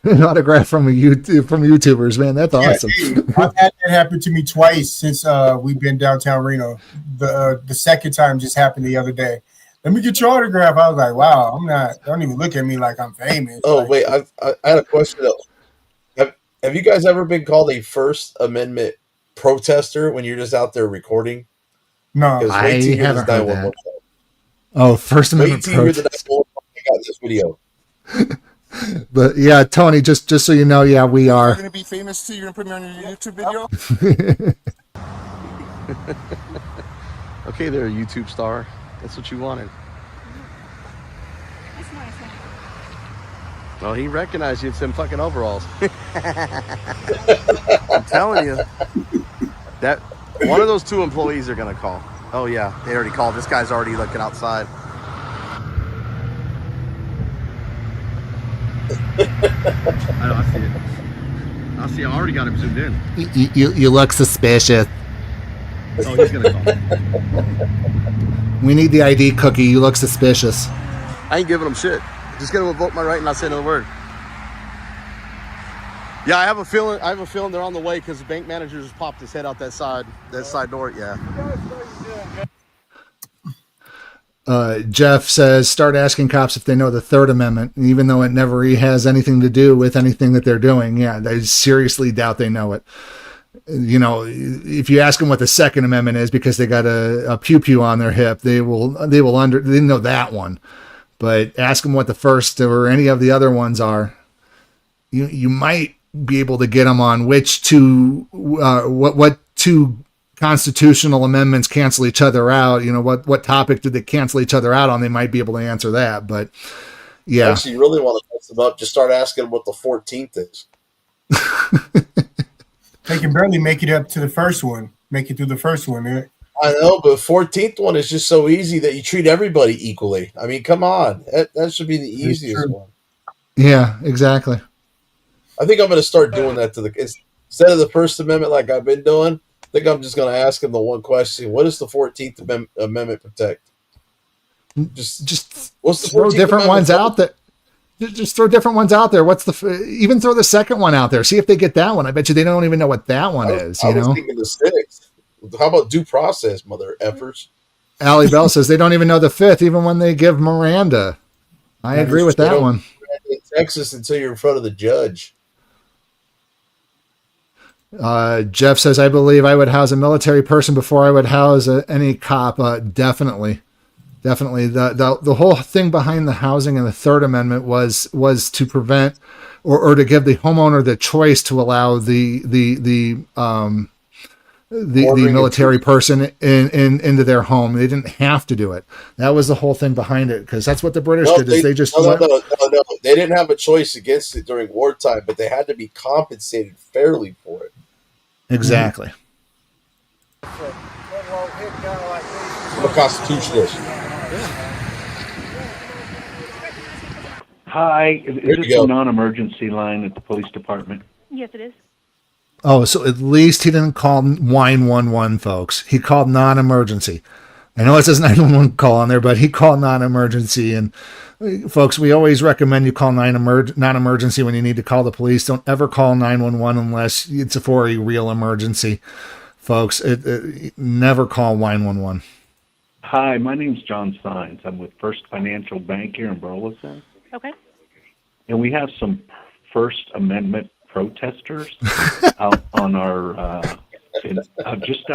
An autograph from YouTubers, man. That's awesome. I've had that happen to me twice since we've been downtown Reno. The second time just happened the other day. Let me get your autograph. I was like, wow, don't even look at me like I'm famous. Oh, like, wait, I had a question though. Have you guys ever been called a First Amendment protester when you're just out there recording? No, I haven't heard that. Oh, First Wait Amendment till you hear the protest. next got this video. But yeah, Tony, just so you know, yeah, we are. You're gonna be famous too. You're gonna put me on your YouTube video. Okay, they're a YouTube star. That's what you wanted. That's nice. Well, he recognized you in some fucking overalls. I'm telling you, that one of those two employees are gonna call. Oh yeah, they already called. This guy's already looking outside. I see it. I see. I already got him zoomed in. You look suspicious. Oh, he's gonna call. We need the ID cookie. You look suspicious. I ain't giving him shit. Just gonna invoke my right and not say another word. Yeah, I have a feeling they're on the way because the bank manager just popped his head out that side door. Yeah. Jeff says, start asking cops if they know the Third Amendment, even though it never has anything to do with anything that they're doing. Yeah, I seriously doubt they know it. You know, if you ask them what the Second Amendment is because they got a pew pew on their hip, they know that one. But ask them what the first or any of the other ones are. You might be able to get them on which two, what two constitutional amendments cancel each other out. You know, what topic did they cancel each other out on? They might be able to answer that. But yeah, Actually, you really want to mess them up, just start asking them what the 14th is. They can barely make it up to the first one. Make it through the first one. Right? I know, but 14th one is just so easy that you treat everybody equally. I mean, come on. That should be the easiest one. Yeah, exactly. I think I'm going to start doing that instead of the First Amendment like I've been doing. I think I'm just going to ask them the one question: what does the 14th Amendment protect? Just what's the throw 14th different Amendment ones out there. Just throw different ones out there. Even throw the second one out there. See if they get that one. I bet you they don't even know what that one is. I was thinking the 6th. How about due process, mother effers? Allie Bell says they don't even know the 5th, even when they give Miranda. I agree with that one. In Texas until you're in front of the judge. Jeff says, I believe I would house a military person before I would house any cop. Definitely. The whole thing behind the housing and the Third Amendment was to prevent or to give the homeowner the choice to allow the military person into their home. They didn't have to do it. That was the whole thing behind it, because that's what the British did. They They didn't have a choice against it during wartime, but they had to be compensated fairly for it. Exactly. What Constitution is? Hi, is this a non-emergency line at the police department? Yes, it is. Oh, so at least he didn't call 911, folks. He called non-emergency. I know it says 911 call on there, but he called non-emergency. And folks, we always recommend you call non-emergency when you need to call the police. Don't ever call 911 unless it's for a real emergency, folks. Never call 911. Hi, my name's John Sines. I'm with First Financial Bank here in Burleson. Okay. And we have some First Amendment protesters out on our, just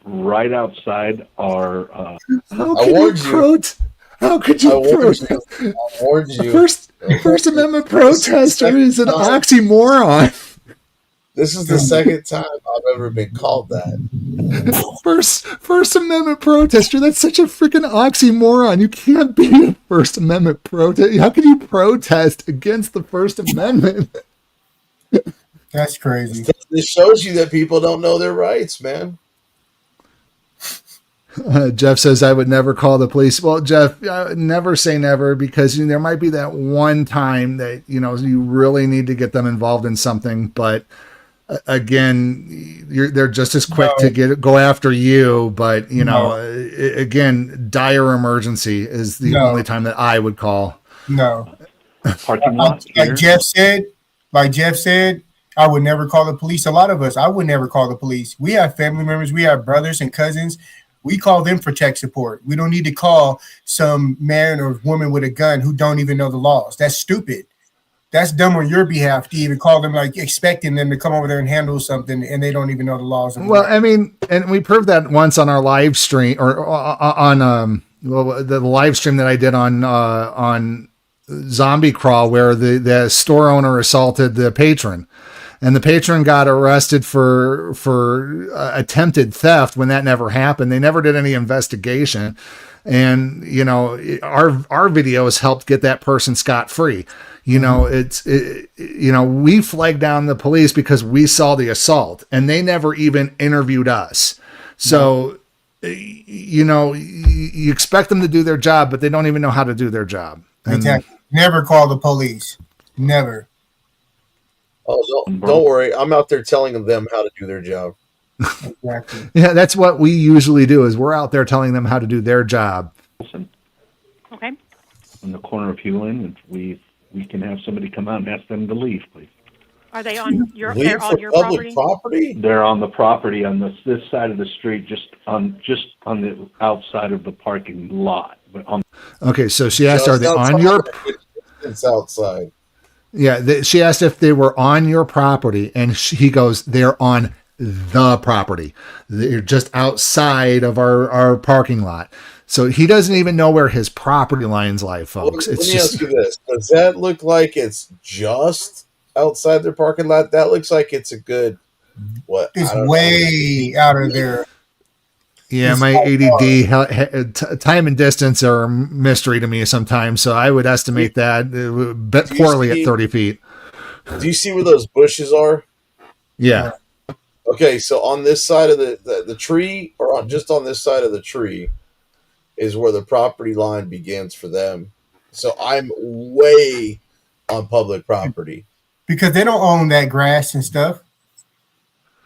right outside our. How could you protest? I warned you. First Amendment protester is an oxymoron. This is the second time I've ever been called that. First Amendment protester. That's such a freaking oxymoron. You can't be a First Amendment protest. How can you protest against the First Amendment? That's crazy. This shows you that people don't know their rights, man. Jeff says, I would never call the police. Well, Jeff, never say never, because there might be that one time that, you really need to get them involved in something. But again, they're just as quick to go after you. But, again, dire emergency is the only time that I would call. No. Parking lot. Like Jeff said, I would never call the police. A lot of us, I would never call the police. We have family members. We have brothers and cousins. We call them for tech support. We don't need to call some man or woman with a gun who don't even know the laws. That's stupid. That's dumb on your behalf to even call them, like expecting them to come over there and handle something, and they don't even know the laws. Well, I mean, and we proved that once on our live stream or on well, the live stream that I did on Zombie Crawl, where the store owner assaulted the patron, and the patron got arrested for attempted theft when that never happened. They never did any investigation, and our videos helped get that person scot-free. We flagged down the police because we saw the assault, and they never even interviewed us. So. You expect them to do their job, but they don't even know how to do their job. Exactly. Never call the police. Never. Oh, don't worry. I'm out there telling them how to do their job. Exactly. Yeah, that's what we usually do. Is we're out there telling them how to do their job. Okay. In the corner of Hewlin, and we can have somebody come out and ask them to leave, please. Are they on your? Leave They're for on your public property. They're on the property on this side of the street, just on the outside of the parking lot. But Okay, so she asked, "Are they outside, on your?" It's outside. Yeah, she asked if they were on your property, and he goes, "They're on the property. They're just outside of our parking lot." So he doesn't even know where his property lines lie, folks. Let me ask you this: does that look like it's just outside their parking lot? That looks like it's a good what? It's way out of there. Yeah, my ADD, time and distance are a mystery to me sometimes. So I would estimate that poorly at 30 feet. Do you see where those bushes are? Yeah. Okay, so on this side of the tree, or just on this side of the tree, is where the property line begins for them. So I'm way on public property. Because they don't own that grass and stuff.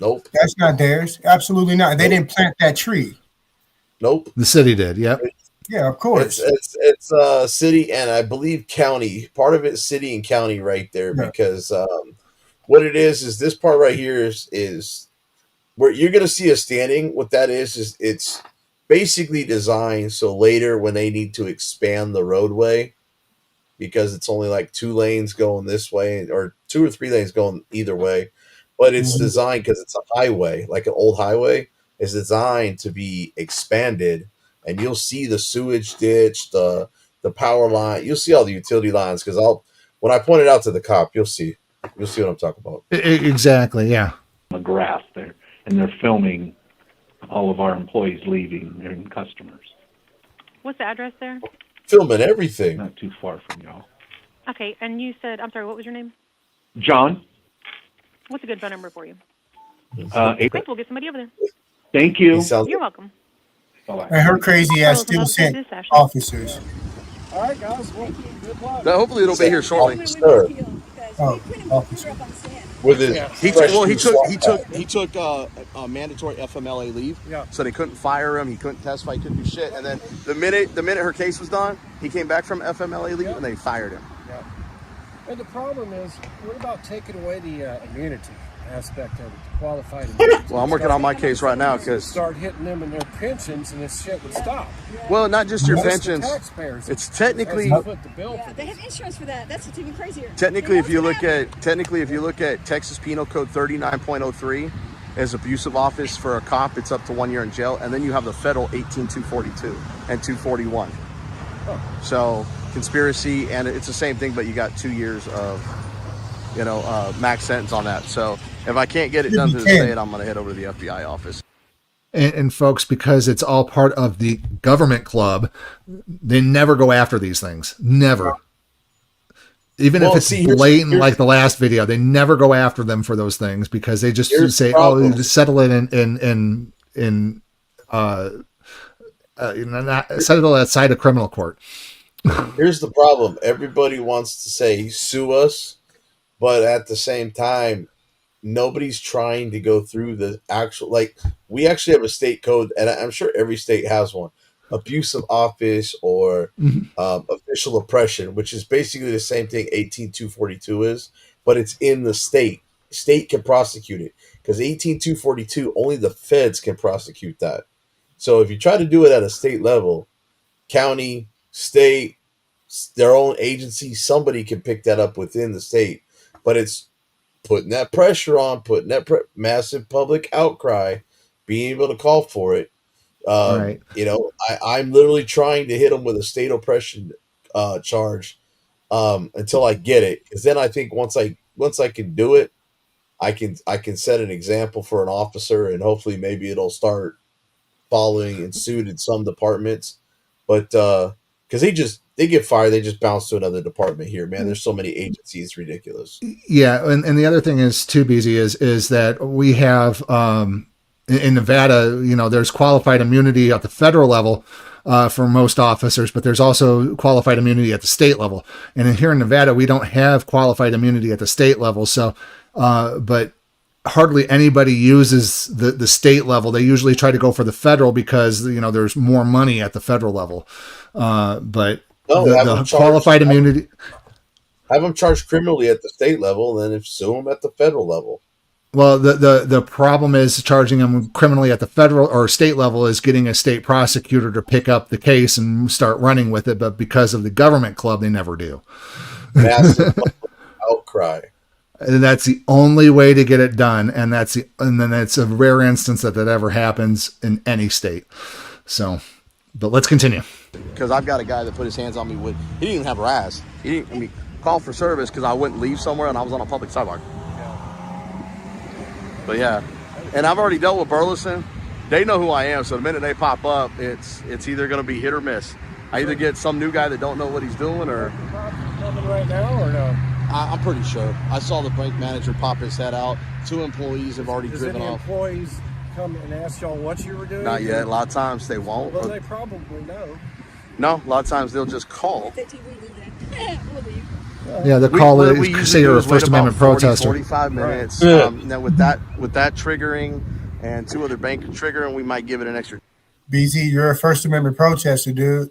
Nope. That's not theirs. Absolutely not. They didn't plant that tree. Nope. The city did. Yep. Yeah, of course. It's city and I believe county. Part of it's city and county right there because what it is this part right here is where you're going to see us standing. What that is it's basically designed so later when they need to expand the roadway, because it's only like 2 lanes going this way or 2 or 3 lanes going either way. But it's designed because it's a highway, like an old highway. It's designed to be expanded, and you'll see the sewage ditch, the power line. You'll see all the utility lines because when I point it out to the cop, you'll see what I'm talking about. Exactly, yeah. The grass there, and they're filming all of our employees leaving and customers. What's the address there? Filming everything. Not too far from y'all. Okay, and you said, I'm sorry, what was your name? John. What's a good phone number for you? Great, we'll get somebody over there. Thank you. You're welcome. Bye-bye. And her crazy ass still sent officers. All right, guys. Well, good luck. Hopefully it'll be here shortly. Officer. With his He took mandatory FMLA leave, so they couldn't fire him. He couldn't testify. He couldn't do shit. And then the minute her case was done, he came back from FMLA leave, and they fired him. Yeah. And the problem is, what about taking away the immunity aspect of it, the qualified immunity? Well, I'm working on my case right now because start hitting them in their pensions, and this shit would stop. Well, not just your Most pensions. taxpayers. It's technically. They have insurance for that. That's even crazier. Technically, if you look at Texas Penal Code 39.03 as abusive office for a cop, it's up to 1 year in jail, and then you have the federal 18.242 and 241. So conspiracy, and it's the same thing, but you got 2 years of max sentence on that. So if I can't get it done to the state, I'm going to head over to the FBI office. And folks, because it's all part of the government club, they never go after these things. Never. Even if it's blatant, like the last video, they never go after them for those things because they just say, "Oh, just settle it settle it outside of criminal court." Here's the problem: everybody wants to say sue us, but at the same time, nobody's trying to go through the actual. Like, we actually have a state code, and I'm sure every state has one: abuse of office or official oppression, which is basically the same thing 18.242 is, but it's in the state. State can prosecute it because 18.242 only the feds can prosecute that. So if you try to do it at a state level, county, state, their own agency, somebody can pick that up within the state, but it's putting that pressure on, putting that massive public outcry, being able to call for it. Right. You know, I'm literally trying to hit him with a state oppression charge until I get it, because then I think once I can do it, I can set an example for an officer, and hopefully maybe it'll start following and suit in some departments. But because they get fired, they just bounce to another department here, man. There's so many agencies, it's ridiculous. Yeah, and the other thing is too, BZ, is that we have in Nevada, you know, there's qualified immunity at the federal level for most officers, but there's also qualified immunity at the state level. And here in Nevada, we don't have qualified immunity at the state level. So, but hardly anybody uses the state level. They usually try to go for the federal because, you know, there's more money at the federal level. But the qualified immunity. Have them charged criminally at the state level, and then sue them at the federal level. Well, the problem is charging them criminally at the federal or state level is getting a state prosecutor to pick up the case and start running with it. But because of the government club, they never do. Massive outcry. And that's the only way to get it done. And then it's a rare instance that ever happens in any state. So, but let's continue. Because I've got a guy that put his hands on me with, he didn't even have RAS. He didn't, call for service because I wouldn't leave somewhere and I was on a public sidewalk. But yeah, and I've already dealt with Burleson. They know who I am, so the minute they pop up, it's either going to be hit or miss. I either get some new guy that don't know what he's doing, or Coming right now or no? I'm pretty sure. I saw the bank manager pop his head out. 2 employees have already driven any off. Employees come and ask y'all what you were doing? Not yet. A lot of times they won't. Well, they probably know. No, a lot of times they'll just call. Yeah, the call is say you're a First Amendment protester. 45 minutes. Right. Then with that triggering and 2 other bank triggering, we might give it an extra BZ, you're a First Amendment protester, dude.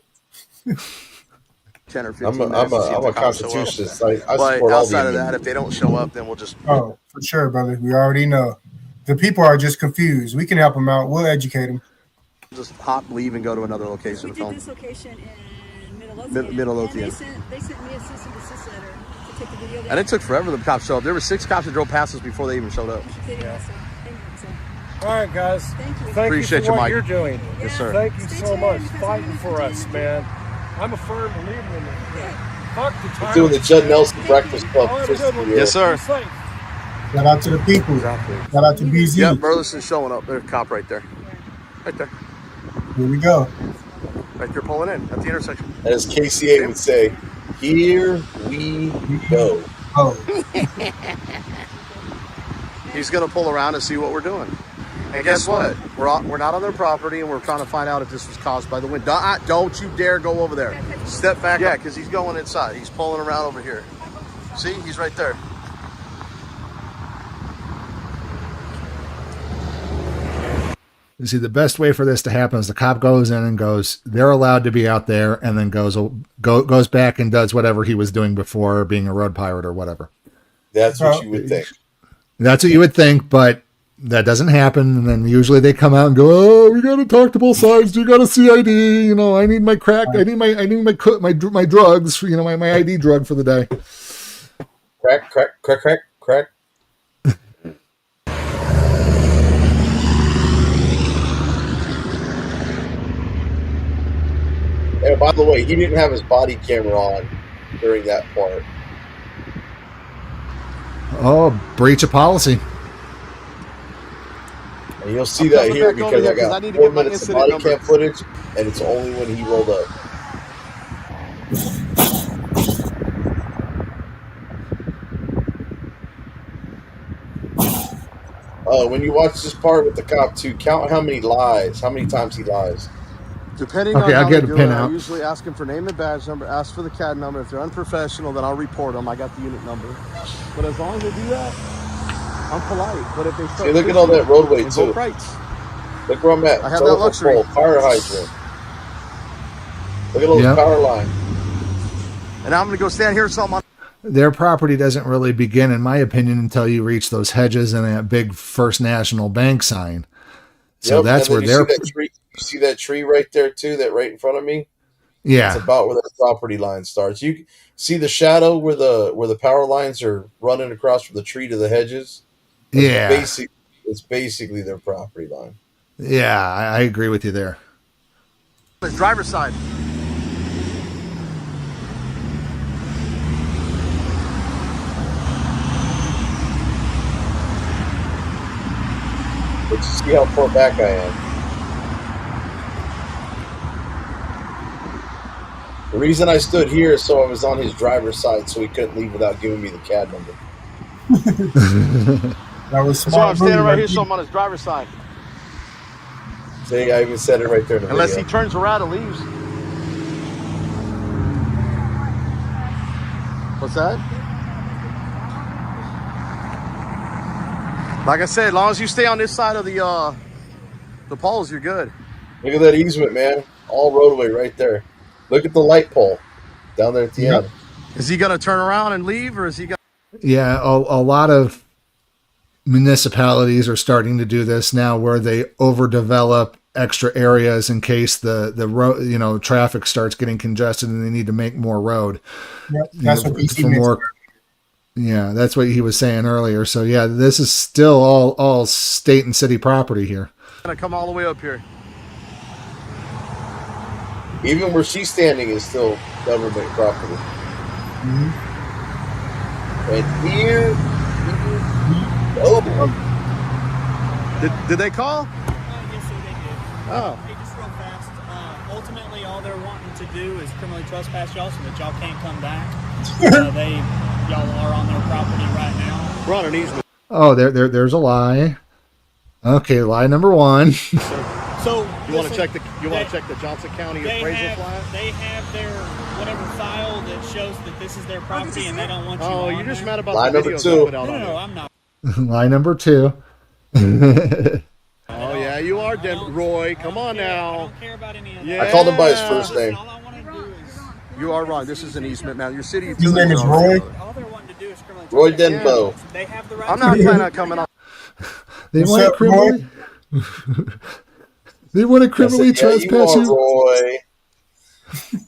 10 or 15 I'm minutes. a constitutionalist. I But support all outside the of that, if they don't show up, then we'll just. Oh, for sure, brother. We already know. The people are just confused. We can help them out. We'll educate them. Just hop, leave, and go to another location. We did this location in Midlothian. Midlothian. And they sent me a cease and desist letter to take the video down. And it took forever for the cops to show up. There were 6 cops that drove past us before they even showed up. All right, guys. Thank you. Thank Appreciate you you, for what Mike. you're doing. Yes, sir. Thank you so much. Fighting for us, man. I'm a firm believer in it. Fuck the We're doing the Judd Nelson Breakfast Club. Yes, sir. Shout out to the people. Exactly. Shout out to BZ. Yep, Burleson's showing up. There's a cop right there. Right there. Here we go. Right there pulling in at the intersection. As KCA would say, here we go. Oh. He's going to pull around and see what we're doing. And guess what? We're not on their property, and we're trying to find out if this was caused by the wind. Don't you dare go over there. Step back. Yeah, because he's going inside. He's pulling around over here. See? He's right there. You see, the best way for this to happen is the cop goes in and goes, they're allowed to be out there, and then goes back and does whatever he was doing before, being a road pirate or whatever. That's what you would think. That's what you would think, but that doesn't happen. And then usually they come out and go, "Oh, we got to talk to both sides. You got a CID. You know, I need my crack. I need my drugs. You know, my ID drug for the day." Crack. And by the way, he didn't have his body camera on during that part. Oh, breach of policy. And you'll see that here because I got 4 minutes of body cam footage, and it's only when he rolled up. When you watch this part with the cop too, count how many times he lies. Depending on how they do it, I usually ask them for name and badge number, ask for the CAD number. If they're unprofessional, then I'll report them. I got the unit number. But as long as they do that, I'm polite. But if they start, see, look at all that roadway too. Rights. Look where I'm at. I have that luxury. Pole, fire hydrant. Look at all the power line. And I'm going to go stand here or something. Their property doesn't really begin, in my opinion, until you reach those hedges and that big First National Bank sign. So that's where they're. You see that tree right there too? That right in front of me. Yeah, it's about where the property line starts. You see the shadow where the power lines are running across from the tree to the hedges. Yeah, it's basically their property line. Yeah, I agree with you there. His driver's side. Let's see how far back I am. The reason I stood here is so I was on his driver's side, so he couldn't leave without giving me the CAD number. That was So smart. I'm standing right here, so I'm on his driver's side. See, I even said it right there in the Unless video. he turns around and leaves. What's that? Like I said, as long as you stay on this side of the poles, you're good. Look at that easement, man. All roadway right there. Look at the light pole down there at the end. Is he gonna turn around and leave, or is he gonna? Yeah, a lot of municipalities are starting to do this now, where they overdevelop extra areas in case the road, traffic starts getting congested and they need to make more road. Yep, that's what DC for means. more. Yeah, that's what he was saying earlier. So yeah, this is still all state and city property here. Gonna come all the way up here. Even where she's standing is still government property. And here, Did they call? Yes, sir, they did. Oh. Hey, just real fast. Ultimately, all they're wanting to do is criminally trespass y'all so that y'all can't come back. Y'all are on their property right now. We're on an easement. Oh, there's a lie. Okay, lie number one. So you want to check the Johnson County appraisal plat? They have their whatever file that shows that this is their property, and they don't want you. Oh, on you're just there. mad about lie the number videos two. I put out on No, there. I'm not. Lie number two. Oh yeah, you are, Roy. Come on now. I don't care about any of that. Yeah. I called him by his first name. All I want to do is. You are wrong. This is an easement, man. Your city His name is utilities are Roy. All they're wanting to do is criminally Roy trespass. Denbo. They have the right. I'm not planning on coming on. They What's want to up, criminally. They want to criminally I said, yeah, trespass you are, you.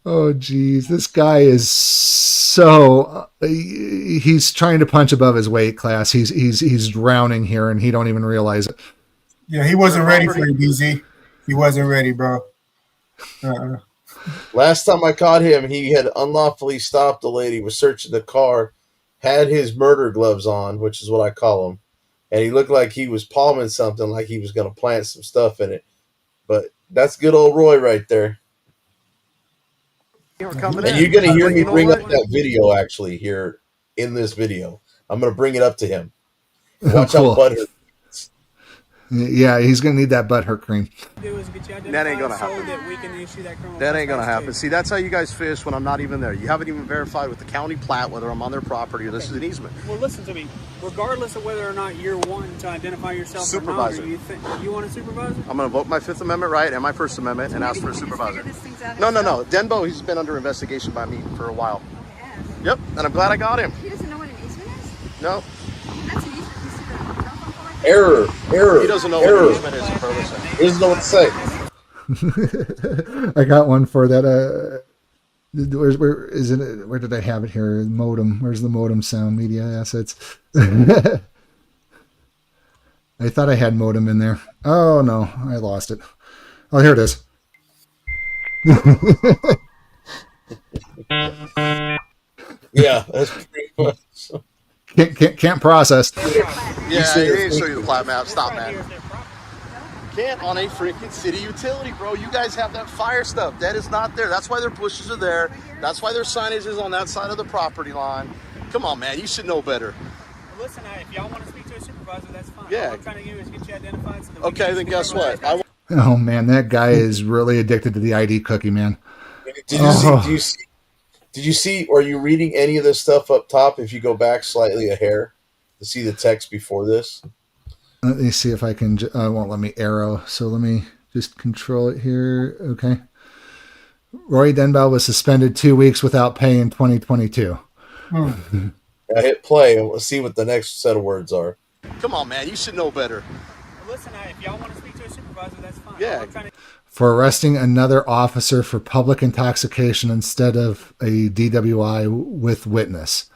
Oh, geez, this guy is so he's trying to punch above his weight class. He's drowning here, and he don't even realize it. Yeah, he wasn't ready for you, BZ. He wasn't ready, bro. Last time I caught him, he had unlawfully stopped a lady, was searching the car, had his murder gloves on, which is what I call them, and he looked like he was palming something, like he was going to plant some stuff in it. But that's good old Roy right there. And you're going to hear me bring up that video actually here in this video. I'm going to bring it up to him. Watch Cool. how butthurt. Yeah, he's gonna need that butthurt cream. That ain't gonna happen. That ain't gonna happen. See, that's how you guys fish when I'm not even there. You haven't even verified with the county plat whether I'm on their property or this is an easement. Well, listen to me. Regardless of whether or not you're wanting to identify yourself Supervisor. or not, you want a supervisor? I'm gonna vote my Fifth Amendment right and my First Amendment and ask for a supervisor. No. Denbo, he's been under investigation by me for a while. Yep, and I'm glad I got him. He doesn't know what an easement is? No. That's an easement. Error. He doesn't know what an easement is, bro. He doesn't know what to say. I got one for that. Where is it? Where did I have it here? Modem. Where's the modem sound? Media assets. I thought I had modem in there. Oh no, I lost it. Oh, here it is. Yeah, that's pretty much. Can't process. Yeah, he didn't show you the plat map. Stop, man. Can't on a freaking city utility, bro. You guys have that fire stuff. That is not there. That's why their bushes are there. That's why their signage is on that side of the property line. Come on, man. You should know better. Well, listen, if y'all want to speak to a supervisor, that's fine. Yeah. All I'm trying to do is get you identified. So that Okay, then guess what? Oh man, that guy is really addicted to the ID cookie, man. Did you see, or are you reading any of this stuff up top if you go back slightly a hair to see the text before this? Let me see if I can, won't let me arrow. So let me just control it here. Okay. Roy Denbell was suspended 2 weeks without pay in 2022. I hit play and we'll see what the next set of words are. Come on, man. You should know better. Well, listen, if y'all want to speak to a supervisor, that's fine. Yeah. For arresting another officer for public intoxication instead of a DWI with witness.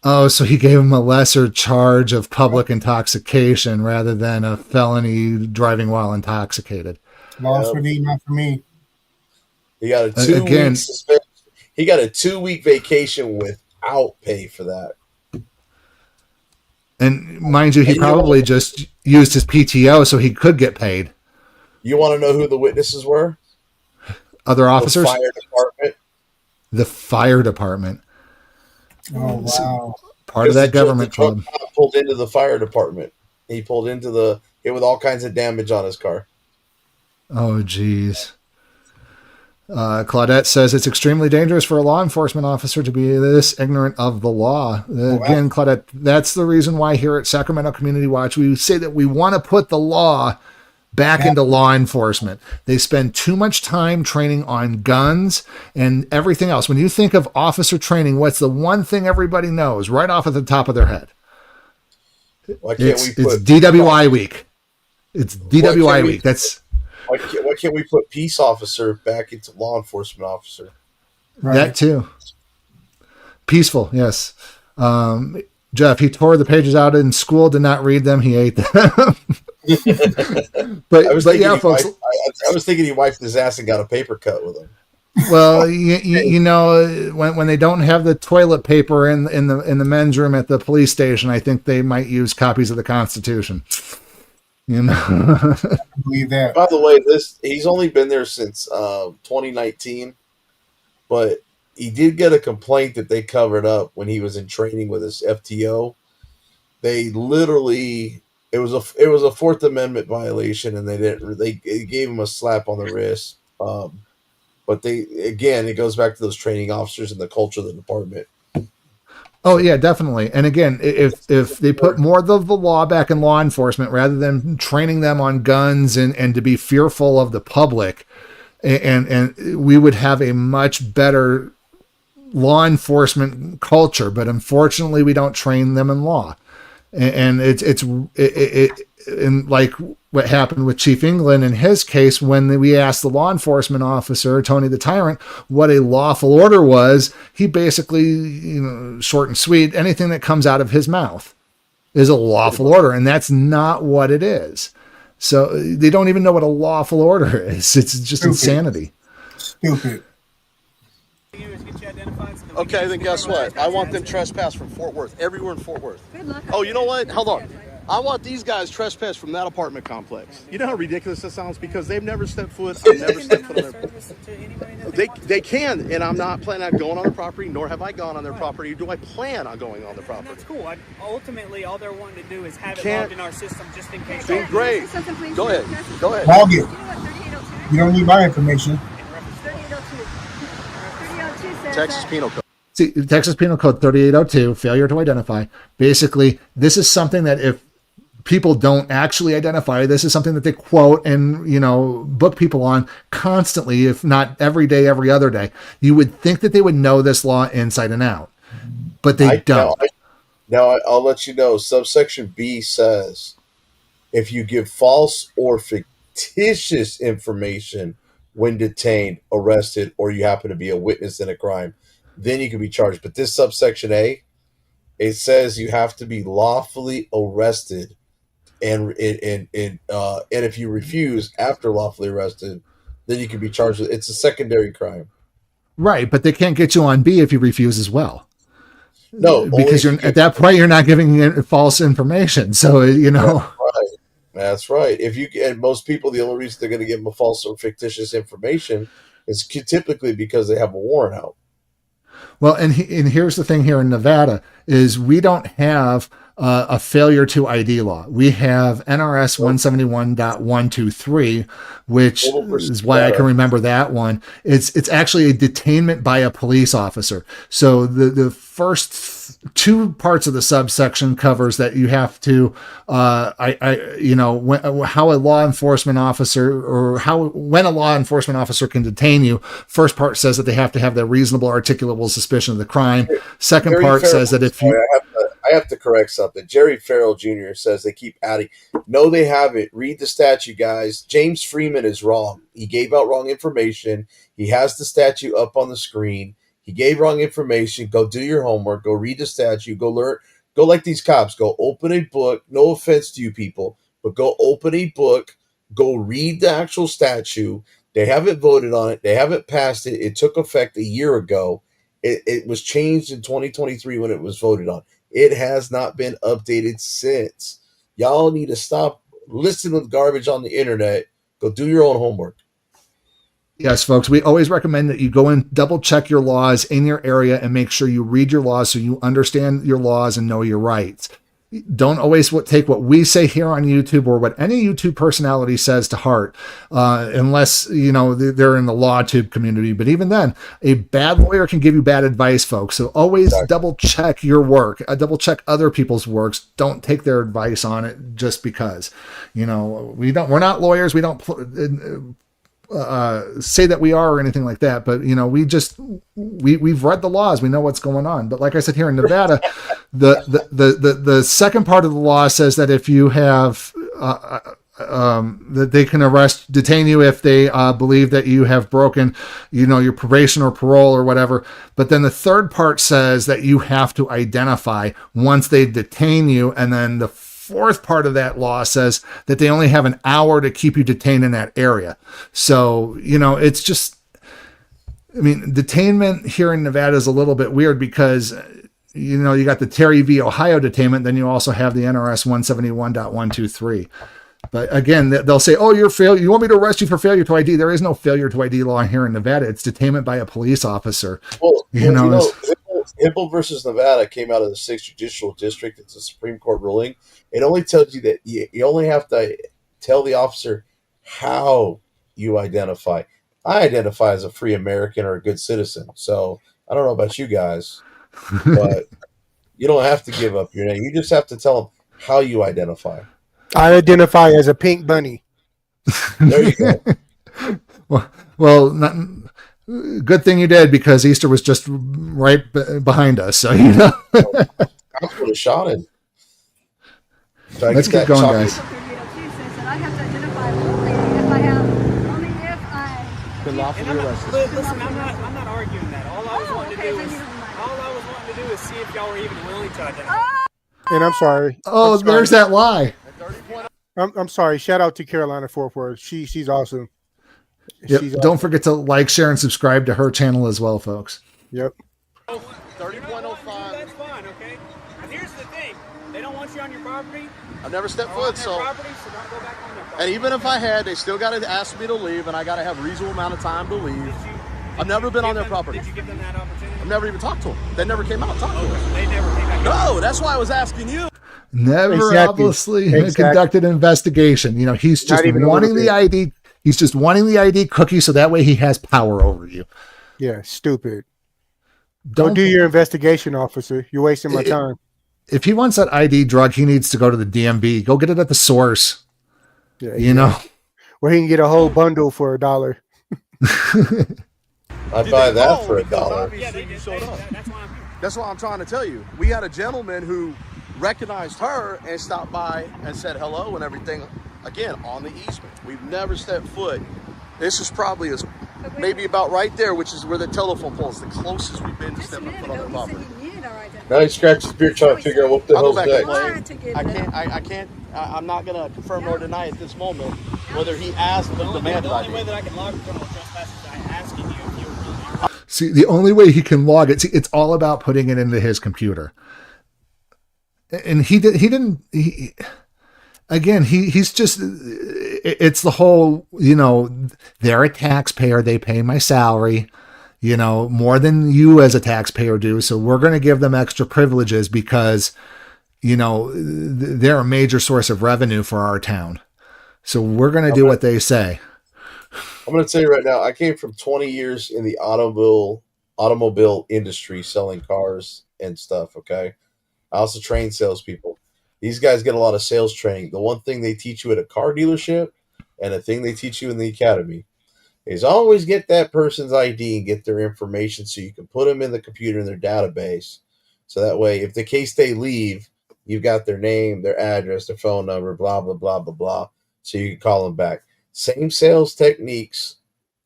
Oh, so he gave him a lesser charge of public intoxication rather than a felony driving while intoxicated. Lost for thee, not for me. He got a 2-week suspension. He got a 2-week vacation without pay for that. And mind you, he probably just used his PTO so he could get paid. You want to know who the witnesses were? Other officers? The fire department. The fire department. Oh, wow. Part of that government club. Pulled into the fire department. He pulled into hit with all kinds of damage on his car. Oh, geez. Claudette says it's extremely dangerous for a law enforcement officer to be this ignorant of the law. Again, Claudette, that's the reason why here at Sacramento Community Watch, we say that we want to put the law back into law enforcement. They spend too much time training on guns and everything else. When you think of officer training, what's the one thing everybody knows right off at the top of their head? It's DWI week. It's DWI week. Why can't we put peace officer back into law enforcement officer? Right. That too. Peaceful, yes. Jeff, he tore the pages out in school, did not read them. He ate them. but yeah, folks. I was thinking he wiped his ass and got a paper cut with him. Well, you know, when they don't have the toilet paper in the men's room at the police station, I think they might use copies of the Constitution. You know, I believe that. By the way, he's only been there since 2019, but he did get a complaint that they covered up when he was in training with his FTO. They literally it was a Fourth Amendment violation, and they gave him a slap on the wrist. But it goes back to those training officers and the culture of the department. Oh yeah, definitely. And again, if they put more of the law back in law enforcement rather than training them on guns and to be fearful of the public, and we would have a much better law enforcement culture. But unfortunately, we don't train them in law, and it's like what happened with Chief England in his case when we asked the law enforcement officer, Tony the Tyrant, what a lawful order was. He basically, short and sweet, anything that comes out of his mouth is a lawful order, and that's not what it is. So they don't even know what a lawful order is. It's just insanity. Stupid. Okay, then guess what? I want them trespass from Fort Worth, everywhere in Fort Worth. Good luck. Oh, you know what? Hold on. I want these guys trespass from that apartment complex. You know how ridiculous that sounds? Because they've never stepped foot. I've never stepped foot on their. They can, and I'm not planning on going on their property, nor have I gone on their property. Do I plan on going on their property? That's cool. Ultimately, all they're wanting to do is have it logged in our system just in case. Great. Go ahead. Go ahead. Log it. You don't need my information. 3802 says Texas Penal Code. See, Texas Penal Code 3802, failure to identify. Basically, this is something that if people don't actually identify, this is something that they quote and, book people on constantly, if not every day, every other day. You would think that they would know this law inside and out, but they don't. Now, I'll let you know, subsection B says, if you give false or fictitious information when detained, arrested, or you happen to be a witness in a crime, then you can be charged. But this subsection A, it says you have to be lawfully arrested, and if you refuse after lawfully arrested, then you can be charged with. It's a secondary crime. Right, but they can't get you on B if you refuse as well. No, because at that point you're not giving false information. So That's right. And most people, the only reason they're going to give them a false or fictitious information is typically because they have a warrant out. Well, and here's the thing here in Nevada is we don't have a failure to ID law. We have NRS 171.123, which is why I can remember that one. It's actually a detainment by a police officer. So the first two parts of the subsection covers that you have to, how a law enforcement officer when a law enforcement officer can detain you. First part says that they have to have the reasonable articulable suspicion of the crime. Second part says that if you... I have to correct something. Jerry Farrell Jr. says they keep adding. No, they haven't. Read the statute, guys. James Freeman is wrong. He gave out wrong information. He has the statute up on the screen. He gave wrong information. Go do your homework. Go read the statute. Go learn. Go like these cops. Go open a book. No offense to you people, but go open a book. Go read the actual statute. They haven't voted on it. They haven't passed it. It took effect a year ago. It was changed in 2023 when it was voted on. It has not been updated since. Y'all need to stop listening to garbage on the internet. Go do your own homework. Yes, folks, we always recommend that you go and double check your laws in your area and make sure you read your laws so you understand your laws and know your rights. Don't always take what we say here on YouTube or what any YouTube personality says to heart, unless, you know, they're in the law tube community. But even then, a bad lawyer can give you bad advice, folks. So always double check your work, double check other people's works. Don't take their advice on it just because, you know, we're not lawyers. We don't say that we are or anything like that, but you know, we've read the laws, we know what's going on. But like I said, here in Nevada, the second part of the law says that if you have that they can detain you if they believe that you have broken, you know, your probation or parole or whatever. But then the third part says that you have to identify once they detain you, and then the fourth part of that law says that they only have an hour to keep you detained in that area. So, you know, it's just, I mean, detainment here in Nevada is a little bit weird because, you know, you got the Terry v. Ohio detainment, then you also have the NRS 171.123. But again, they'll say, oh, you want me to arrest you for failure to ID? There is no failure to ID law here in Nevada. It's detainment by a police officer. Well, Hipple versus Nevada came out of the 6th Judicial District. It's a Supreme Court ruling. It only tells you that you only have to tell the officer how you identify. I identify as a free American or a good citizen. So I don't know about you guys, but you don't have to give up your name. You just have to tell them how you identify. I identify as a pink bunny. There you go. Well, good thing you did, because Easter was just right behind us. So, you know. I put a shot in. Let's get going, guys. I have to identify only if I have, Been lawfully arrested. Listen, I'm not arguing that. All I was wanting to do is see if y'all were even willing to identify. And I'm sorry. Oh, there's that lie. I'm sorry. Shout out to Carolina Fort Worth. She's awesome. Yep. Don't forget to like, share, and subscribe to her channel as well, folks. Yep. 30.05. That's fine, okay? And here's the thing. They don't want you on your property. I've never stepped foot, so. Property, so don't go back on their property. And even if I had, they still got to ask me to leave, and I got to have a reasonable amount of time to leave. I've never been on their property. Did you give them that opportunity? I've never even talked to them. They never came out and talked to me. They never came back. No, that's why I was asking you. Never obviously conducted an investigation. You know, he's just wanting the ID. He's just wanting the ID cookie so that way he has power over you. Yeah, stupid. Don't do your investigation, officer. You're wasting my time. If he wants that ID drug, he needs to go to the DMV. Go get it at the source. Yeah, you know, where he can get a whole bundle for $1. I'd buy that for $1. That's what I'm trying to tell you. We had a gentleman who recognized her and stopped by and said hello and everything, again, on the easement. We've never stepped foot. This is probably maybe about right there, which is where the telephone pole is, the closest we've been to stepping foot on the property. Now he scratches his beard trying to figure out what the hell's next. I can't, I'm not going to confirm nor deny at this moment whether he asked the demand. The only way that I can log criminal trespass is by asking you if you were really. See, the only way he can log it, it's all about putting it into his computer. And he's just, it's the whole, you know, they're a taxpayer. They pay my salary, you know, more than you as a taxpayer do. So we're going to give them extra privileges because, you know, they're a major source of revenue for our town. So we're going to do what they say. I'm going to tell you right now, I came from 20 years in the automobile industry selling cars and stuff. Okay. I also train salespeople. These guys get a lot of sales training. The one thing they teach you at a car dealership and the thing they teach you in the academy is always get that person's ID and get their information so you can put them in the computer in their database. So that way, if the case they leave, you've got their name, their address, their phone number, blah, blah, blah, blah, blah. So you can call them back. Same sales techniques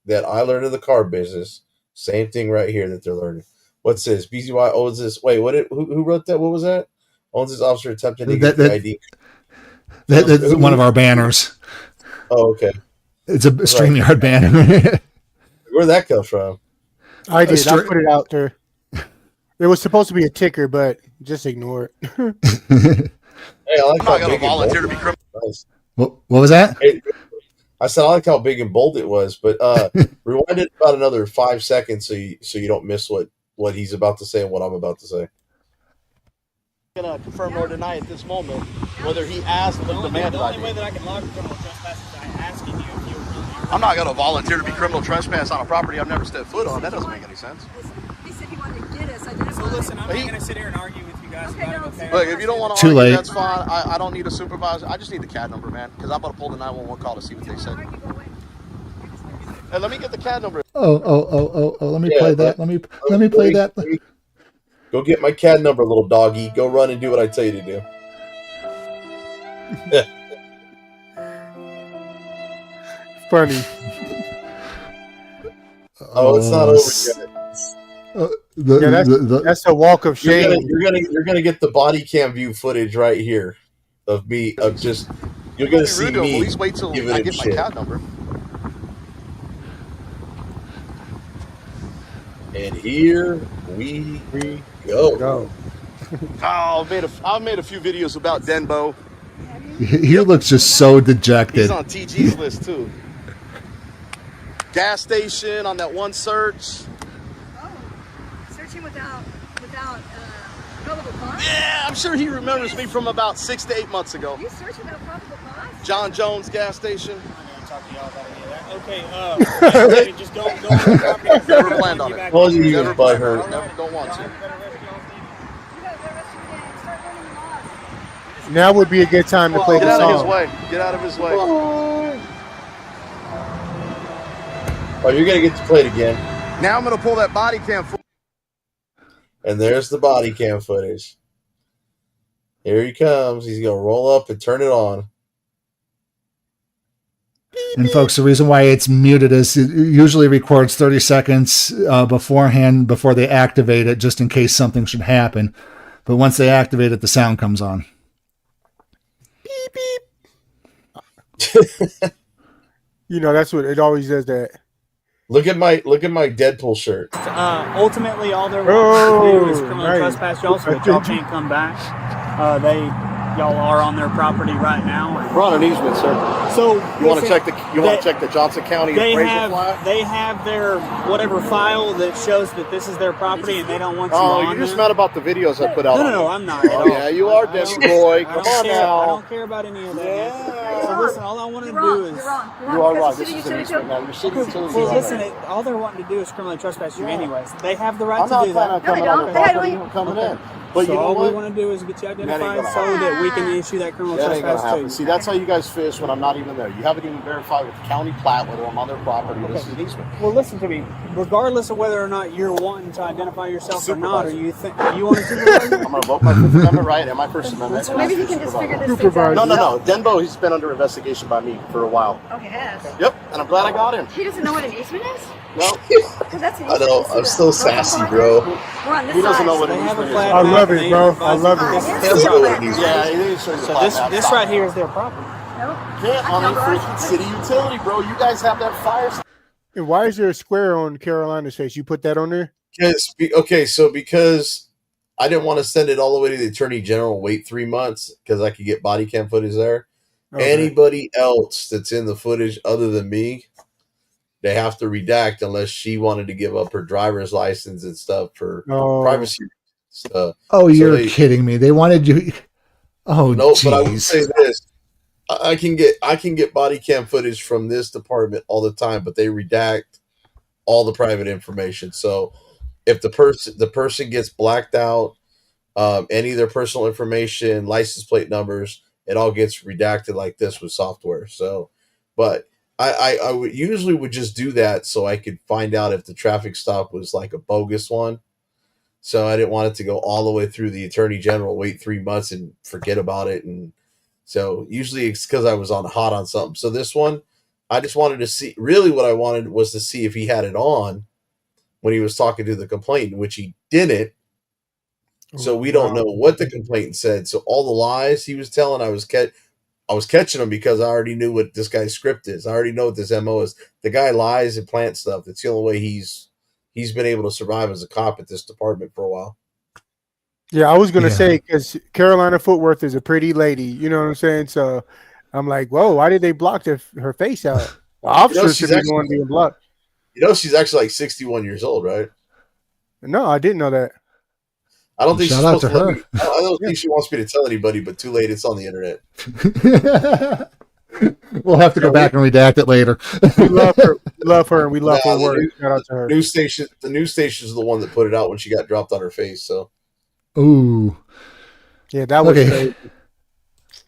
that I learned in the car business. Same thing right here that they're learning. What's this? BZY owns this. Wait, who wrote that? What was that? Owns this officer attempting to get the ID. That's one of our banners. Oh, okay. It's a StreamYard banner. Where'd that come from? I did. I put it out there. It was supposed to be a ticker, but just ignore it. Hey, I like I'm not going to volunteer to be criminal. Nice. What was that? Hey, I said I like how big and bold it was, but rewind it about another 5 seconds so you don't miss what he's about to say and what I'm about to say. I'm going to confirm or deny at this moment whether he asked or demanded The ID. only way that I can log criminal trespass is by asking you if you really I'm not going to volunteer to be criminal trespass on a property I've never stepped foot on. That doesn't make any sense. He said he wanted to get us. So listen, I'm not going to sit here and argue with you guys about it. Okay? Look, if you don't want to Too argue, late. that's fine. I don't need a supervisor. I just need the CAD number, man, because I'm going to pull the 911 call to see what they said. Hey, let me get the CAD number. Oh, let me play that. Let me play that. Go get my CAD number, little doggy. Go run and do what I tell you to do. Funny. Oh, it's not over yet. That's a walk of shame. You're gonna get the body cam view footage right here of me of just. You're gonna see me. At least wait till I get my CAD number. And here we go. I've made a few videos about Denbo. He looks just so dejected. He's on TG's list too. Gas station on that one search. Oh, searching without probable cause? Yeah, I'm sure he remembers me from about 6 to 8 months ago. You search without probable cause? John Jones gas station. I'm going to talk to y'all about any of that. Okay, just don't Never planned on it. Told you was butthurt. Don't want to. Now would be a good time to play Get the out song. of his way. Get out of his way. Oh, you're gonna get to play it again. Now I'm gonna pull that body cam. And there's the body cam footage. Here he comes. He's gonna roll up and turn it on. And folks, the reason why it's muted is it usually records 30 seconds beforehand before they activate it, just in case something should happen. But once they activate it, the sound comes on. Beep beep. You know, that's what it always does. That. Look at my Deadpool shirt. Ultimately, all they're wanting to do is criminal trespass y'all, so that y'all can't come back. Y'all are on their property right now. We're on an easement, sir. So you want to check the Johnson County appraisal file? They have their whatever file that shows that this is their property, and they don't want you Oh, on you're just there. mad about the videos I put out. No, I'm not. Oh yeah, you are, Debbie boy. Come on now. I don't care about any of that. Yeah. So listen, all I want to do is. You are right. This is an easement now. You're city utilities. Well, listen, all they're wanting to do is criminally trespass you, anyways. They have the right to do that. I'm not planning on coming on the property, coming in. But so you know all what? we want to do is get you identified so that we can issue that criminal trespass to you. See, that's how you guys fish when I'm not even there. You haven't even verified with the county plat whether I'm on their property or this is an easement. Well, listen to me. Regardless of whether or not you're wanting to identify yourself or not, or you think you want to supervise? I'm going to vote my Fifth Amendment right and my First Amendment. So maybe he can just figure this Supervisor. out. No. Denbo, he's been under investigation by me for a while. Okay, has. Yep, and I'm glad I got him. He doesn't know what an easement is? No. Because that's an I know. I'm still sassy, bro. We're on this He doesn't side. know what an easement is. I love it, bro. I love it. He doesn't know what it is. Yeah, he didn't show you the So plat. this right here is their property. Nope. Can't on a freaking city utility, bro. You guys have that fire. And why is there a square on Carolina's face? You put that on there? Because I didn't want to send it all the way to the Attorney General and wait 3 months because I could get body cam footage there. Okay. Anybody else that's in the footage other than me, they have to redact unless she wanted to give up her driver's license and stuff for privacy stuff. Oh, you're kidding me. They wanted you. Oh, no, geez. but I will say this. I can get body cam footage from this department all the time, but they redact all the private information. So if the person gets blacked out, any of their personal information, license plate numbers, it all gets redacted like this with software. So, but I would usually just do that so I could find out if the traffic stop was like a bogus one. So I didn't want it to go all the way through the Attorney General, wait 3 months and forget about it. And so usually it's because I was hot on something. So this one, I just wanted to see, really what I wanted was to see if he had it on when he was talking to the complainant, which he didn't. So we don't know what the complainant said. So all the lies he was telling, I was catching him because I already knew what this guy's script is. I already know what this MO is. The guy lies and plants stuff. That's the only way he's been able to survive as a cop at this department for a while. Yeah, I was gonna say, because Carolina Footworth is a pretty lady, you know what I'm saying? So I'm like, whoa, why did they block her face out? The officers should be the one being blocked. You know, she's actually like 61 years old, right? No, I didn't know that. I don't think Shout she's out supposed to to her. let me, I don't think she wants me to tell anybody, but too late. It's on the internet. We'll have to go back and redact it later. We love her, and we love her work. Shout out to her. The news station is the one that put it out when she got dropped on her face. So, ooh, yeah, that was crazy.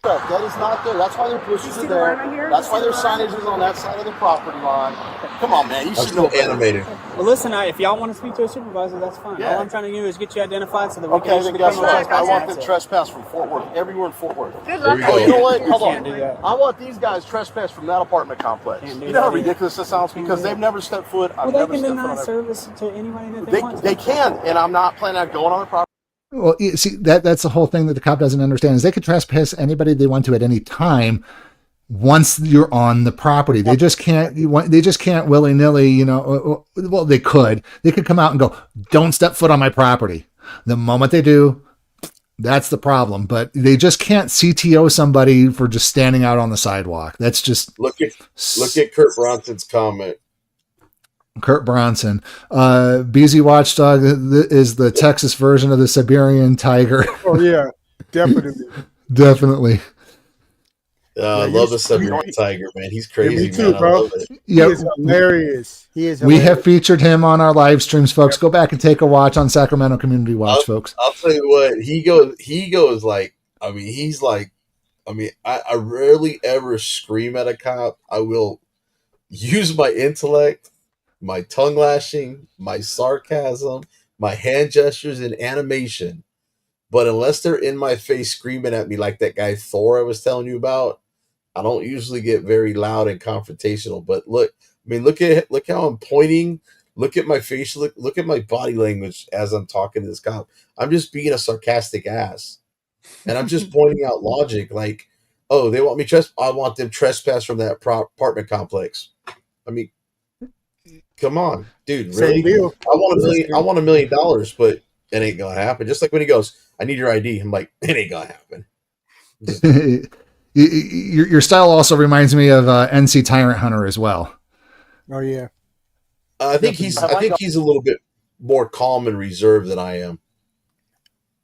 That is not there. That's why their bushes are there. That's why their signage is on that side of the property line. Come on, man. You should know animated. Well, listen, if y'all want to speak to a supervisor, that's fine. Yeah. All I'm trying to do is get you identified so that we Okay, can then issue the guess criminal what? I want trespass. them trespass from Fort Worth. Everywhere in Fort Worth. Good luck. Oh, you know what? We Hold can't on. do that. I want these guys trespass from that apartment complex. Can't do You know how that either. ridiculous this sounds? Because they've never stepped foot. Well, I've they never can stepped foot deny on their... service to anybody that they want to. They can, and I'm not planning on going on their property. Well, you see, that's the whole thing that the cop doesn't understand is they could trespass anybody they want to at any time once you're on the property. They just can't. They just can't willy nilly. You know. Well, they could. They could come out and go, "Don't step foot on my property." The moment they do, that's the problem. But they just can't CTO somebody for just standing out on the sidewalk. That's just look at Kurt Bronson's comment. Kurt Bronson. BZ Watchdog is the Texas version of the Siberian tiger. Oh, yeah, definitely. Definitely. I love the Siberian tiger, man. He's crazy, me too, man. bro. I love it. He is hilarious. He is We hilarious. have featured him on our live streams, folks. Go back and take a watch on Sacramento Community Watch, folks. I'll tell you what, he goes like, I mean, he's like, I mean, I rarely ever scream at a cop. I will use my intellect, my tongue lashing, my sarcasm, my hand gestures, and animation. But unless they're in my face screaming at me like that guy Thor I was telling you about, I don't usually get very loud and confrontational. But look, I mean, look how I'm pointing. Look at my face. Look at my body language as I'm talking to this cop. I'm just being a sarcastic ass, and I'm just pointing out logic. Like, oh, they want me I want them trespass from that apartment complex. I mean, come on, dude. Really? Same deal. I want $1 million, but it ain't gonna happen. Just like when he goes, "I need your ID." I'm like, it ain't gonna happen. Your style also reminds me of NC Tyrant Hunter as well. Oh yeah. I think he's a little bit more calm and reserved than I am.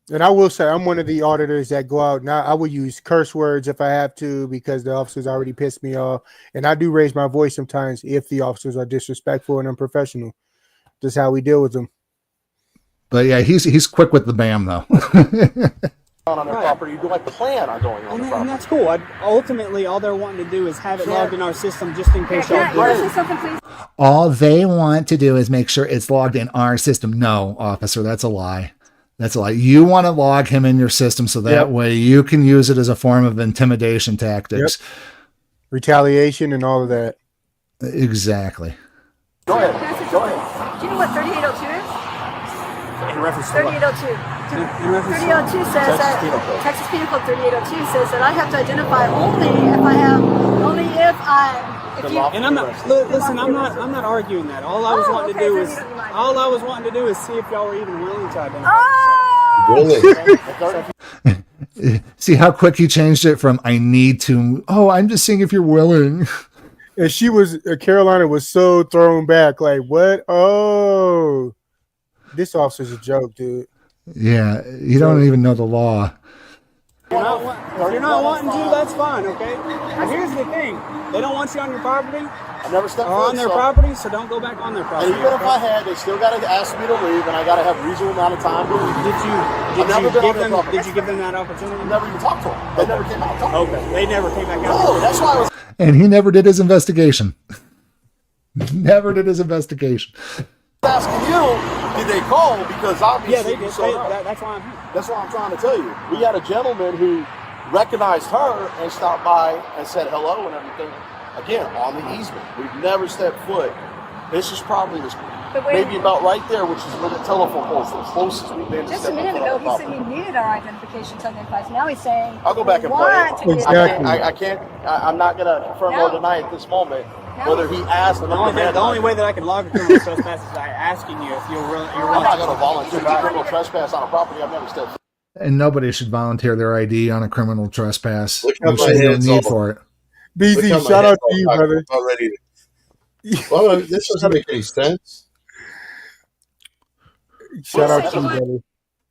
And I will say I'm one of the auditors that go out. Now I will use curse words if I have to because the officers already pissed me off, and I do raise my voice sometimes if the officers are disrespectful and unprofessional. That's how we deal with them. But yeah, he's quick with the BAM though. On their property, do I plan on going on the property? And that's cool. Ultimately, all they're wanting to do is have it logged in our system just in case y'all do it. All they want to do is make sure it's logged in our system. No, officer, that's a lie. That's a lie. You want to log him in your system so that way you can use it as a form of intimidation tactics. Yep. Retaliation and all of that. Exactly. Go ahead. Do you know what 3802 is? In reference to what? 3802. 3802 says that Texas Penal Code 3802 says that I have to identify only if you. And I'm not. Listen, I'm not arguing that. All I was wanting to do is see if y'all were even willing to identify. See how quick he changed it from "I need to." Oh, I'm just seeing if you're willing. And Carolina was so thrown back, like, what? Oh, this officer's a joke, dude. Yeah, you don't even know the law. If you're not wanting to, that's fine, okay? But here's the thing. They don't want you on your property. I never stepped on their property, so don't go back on their property. And even if I had, they still got to ask me to leave, and I got to have a reasonable amount of time to leave. Did you give them that opportunity? I never even talked to them. They never came out. Okay, they never came back out. No, that's why I was. And he never did his investigation. Never did his investigation. Asking you, did they call? Because obviously, yeah, they did. That's why I'm here. That's what I'm trying to tell you. We had a gentleman who recognized her and stopped by and said hello and everything. Again, on the easement. We've never stepped foot. This is probably the But wait, maybe about right there, which is where the telephone pole is the closest we've been to just a stepping minute foot on ago, the he said property. he needed our identification to identify us. Now he's saying I'll go back and want to play. get I'm not going to confirm or deny at this moment whether he asked. The only way that I can log a criminal trespass is by asking you if you're willing. I'm not going to volunteer to criminal trespass on a property I've never stepped. And nobody should volunteer their ID on a criminal trespass. Look There at should my be no head's need all- for it. BZ, shout out to you, brother. Already. Well, this doesn't make any sense. Shout out to you,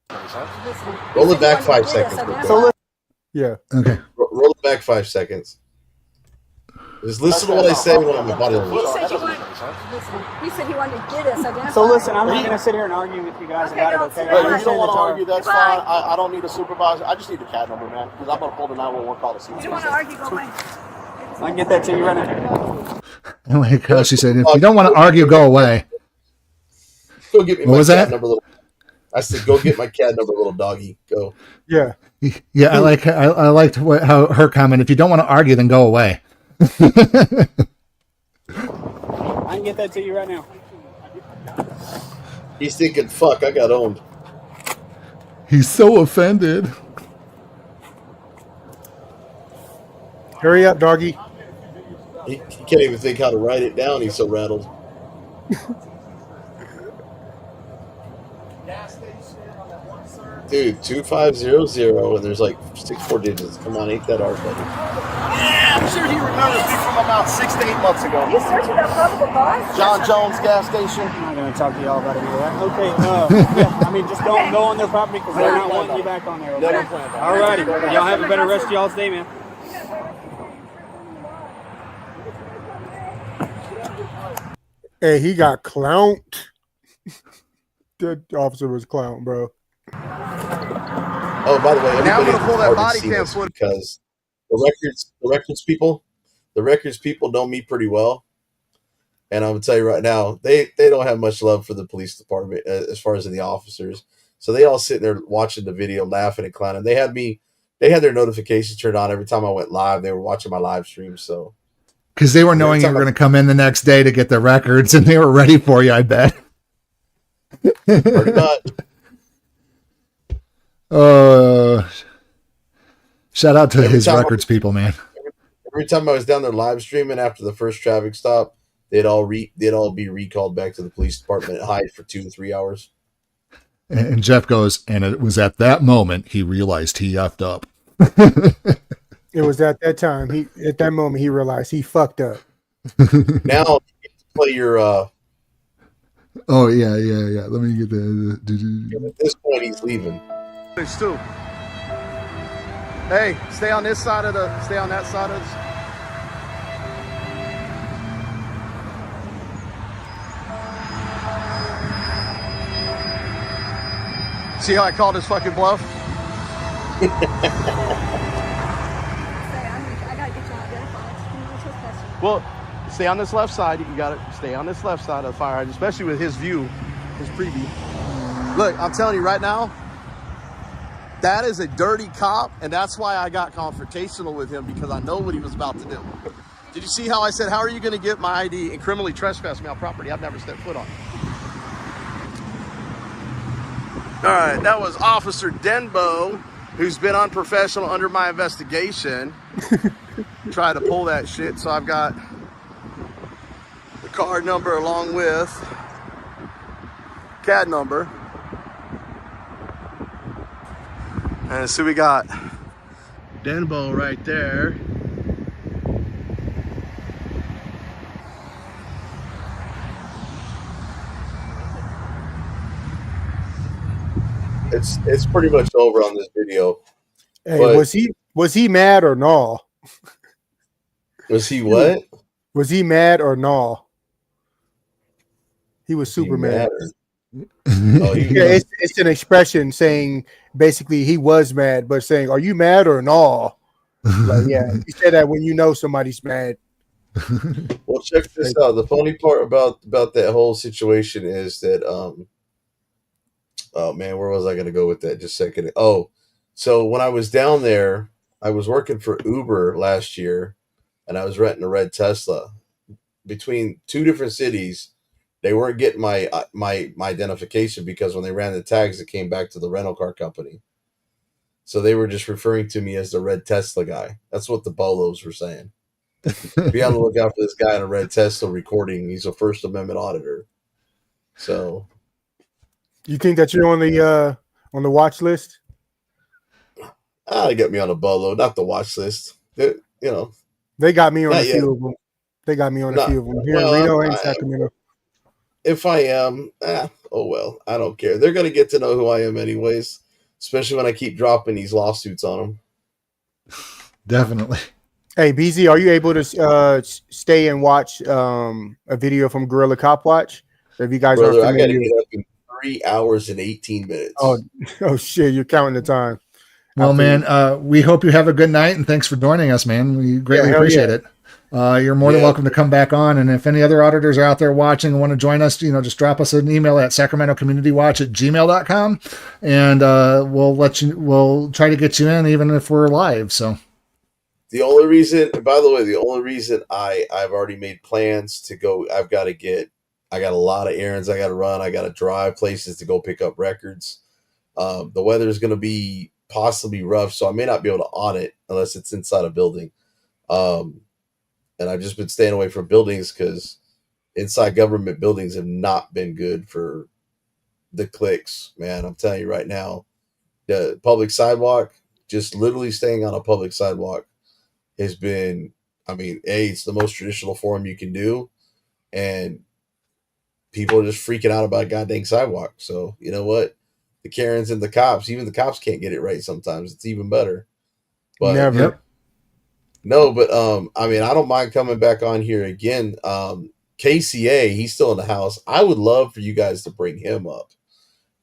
brother. Roll it back 5 seconds. Yeah. Okay. Roll it back 5 seconds. Just listen to what I say when I'm about to He said he wanted to get us identified. So listen, I'm not going to sit here and argue with you guys about it. Okay? But if you don't want to argue, that's fine. I don't need a supervisor. I just need the CAD number, man, because I'm going to pull the 911 call to see. You don't want to argue, go away. I can get that to you right now. I like how she said, if you don't want to argue, go away. Go get me What my was CAD that? number, little. I said, go get my CAD number, little doggy. Go. Yeah. Yeah, I liked how her comment. If you don't want to argue, then go away. I can get that to you right now. He's thinking, fuck, I got owned. He's so offended. Hurry up, doggy. He can't even think how to write it down. He's so rattled. Dude, 2500, and there's like 64 digits. Come on, ain't that hard, buddy? Yeah, I'm sure he remembers me from about 6 to 8 months ago. You searching that probable cause? John Jones gas station. I'm not going to talk to y'all about it either. Okay, yeah, I mean, just don't go on their property because they're not wanting you back on there. Okay? All righty. Y'all have a better rest of y'all's day, man. Hey, he got clowned. That officer was clown, bro. Oh, by the way, Now I'm everybody gonna pull that already body seen cam this footage. because the records people know me pretty well, and I'm gonna tell you right now, they don't have much love for the police department as far as in the officers. So they all sitting there watching the video, laughing and clowning. They had their notifications turned on every time I went live. They were watching my live stream, so Because they were knowing you were going to come in the next day to get the records, and they were ready for you, I bet. pretty much. Shout out to Every his time records people, man. Every time I was down there live streaming after the first traffic stop, they'd all be recalled back to the police department and hide for 2 to 3 hours. And Jeff goes, and it was at that moment he realized he effed up. It was at that time. At that moment he realized he fucked up. Now you get to play your Oh yeah. Let me get the. at this point he's leaving. There's two. Hey, stay on that side of the. See how I called his fucking bluff? I gotta get you identified. It's criminal trespassing. Well, stay on this left side. You got to stay on this left side of the fire hydrant, especially with his view, his preview. Look, I'm telling you right now, that is a dirty cop, and that's why I got confrontational with him, because I know what he was about to do. Did you see how I said, how are you going to get my ID and criminally trespass me on property I've never stepped foot on? All right, that was Officer Denbo, who's been unprofessional under my investigation. Try to pull that shit, so I've got the card number along with CAD number. And so we got Denbo right there. It's pretty much over on this video. Hey, But- was he mad or no? Was he what? Was he mad or no? He was super mad. Oh, Yeah, it's an expression saying basically he was mad, but saying, "Are you mad or no?" Like, yeah, you say that when you know somebody's mad. Well, check this out. The funny part about that whole situation is that oh man, where was I going to go with that? Just a second. Oh, so when I was down there, I was working for Uber last year, and I was renting a red Tesla between two different cities. They weren't getting my identification because when they ran the tags, it came back to the rental car company. So they were just referring to me as the red Tesla guy. That's what the Bolos were saying. Be on the lookout for this guy in a red Tesla recording. He's a First Amendment auditor. So, you think that you're on the watch list? they got me on a Bolo, not the watch list. They got me on not a yet. few of them. They got me on a few of them here well, in Reno and Sacramento. If I am, oh well, I don't care. They're gonna get to know who I am anyways, especially when I keep dropping these lawsuits on them. Definitely. Hey, BZ, are you able to stay and watch a video from Gorilla Cop Watch? If you guys Brother, are I gotta familiar, get up in 3 hours and 18 minutes. oh shit, you're counting the time. Well, man, we hope you have a good night, and thanks for joining us, man. We greatly appreciate it. You're more than welcome to come back on. And if any other auditors are out there watching and want to join us, just drop us an email at sacramentocommunitywatch@gmail.com, and we'll try to get you in even if we're live. So the only reason I've already made plans to go, I got a lot of errands I got to run. I got to drive places to go pick up records. The weather is going to be possibly rough, so I may not be able to audit unless it's inside a building. And I've just been staying away from buildings because inside government buildings have not been good for the clicks, man. I'm telling you right now, the public sidewalk, just literally staying on a public sidewalk has been, it's the most traditional form you can do. And people are just freaking out about goddamn sidewalk. So you know what? The Karens and the cops, even the cops can't get it right sometimes. It's even better. But never. Yep. No, but I don't mind coming back on here again. KCA, he's still in the house. I would love for you guys to bring him up.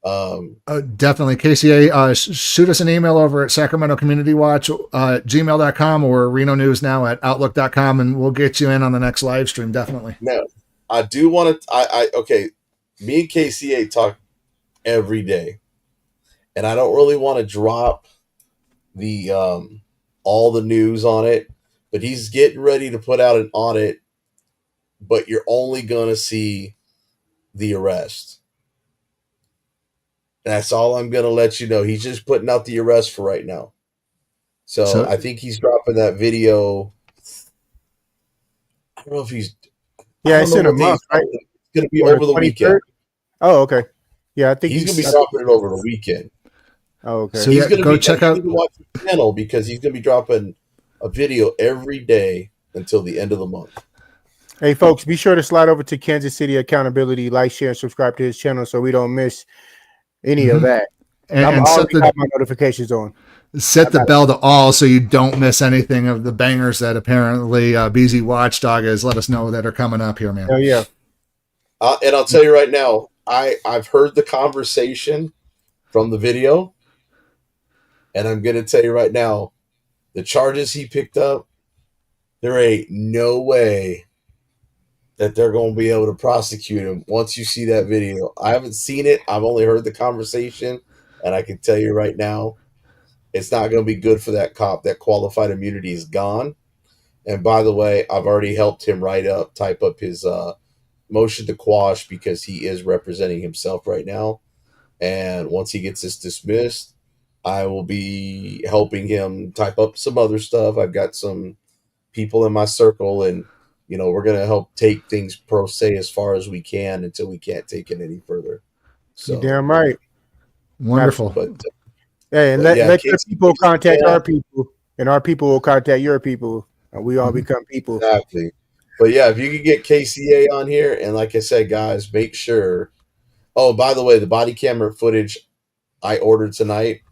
Definitely. KCA, shoot us an email over at Sacramento Community Watch gmail.com or Reno News Now at outlook.com, and we'll get you in on the next live stream. Definitely. No, I do want to. Okay, me and KCA talk every day, and I don't really want to drop the all the news on it, but he's getting ready to put out an audit, but you're only going to see the arrest. That's all I'm going to let you know. He's just putting out the arrest for right now. So I think he's dropping that video. I don't know if he's... Yeah, it's in a month, right? It's going to be over the weekend. Oh, okay. Yeah, I think he's going to be dropping it over the weekend. Oh, okay. So he's going to check out watch the channel because he's going to be dropping a video every day until the end of the month. Hey, folks, be sure to slide over to Kansas City Accountability, like, share, and subscribe to his channel so we don't miss any of that. And I'm already have my notifications on. Set the bell to all so you don't miss anything of the bangers that apparently BZ Watchdog has let us know that are coming up here, man. Oh, yeah. And I'll tell you right now, I've heard the conversation from the video. And I'm going to tell you right now, the charges he picked up, there ain't no way that they're going to be able to prosecute him once you see that video. I haven't seen it. I've only heard the conversation. And I can tell you right now, it's not going to be good for that cop. That qualified immunity is gone. And by the way, I've already helped him type up his motion to quash because he is representing himself right now. And once he gets this dismissed, I will be helping him type up some other stuff. I've got some people in my circle, and we're going to help take things pro se as far as we can until we can't take it any further. So you're damn right. Wonderful. Hey, and let your people contact our people, and our people will contact your people, and we all become people. Exactly. But yeah, if you could get KCA on here, and like I said, guys, make sure. Oh, by the way, the body camera footage I ordered tonight,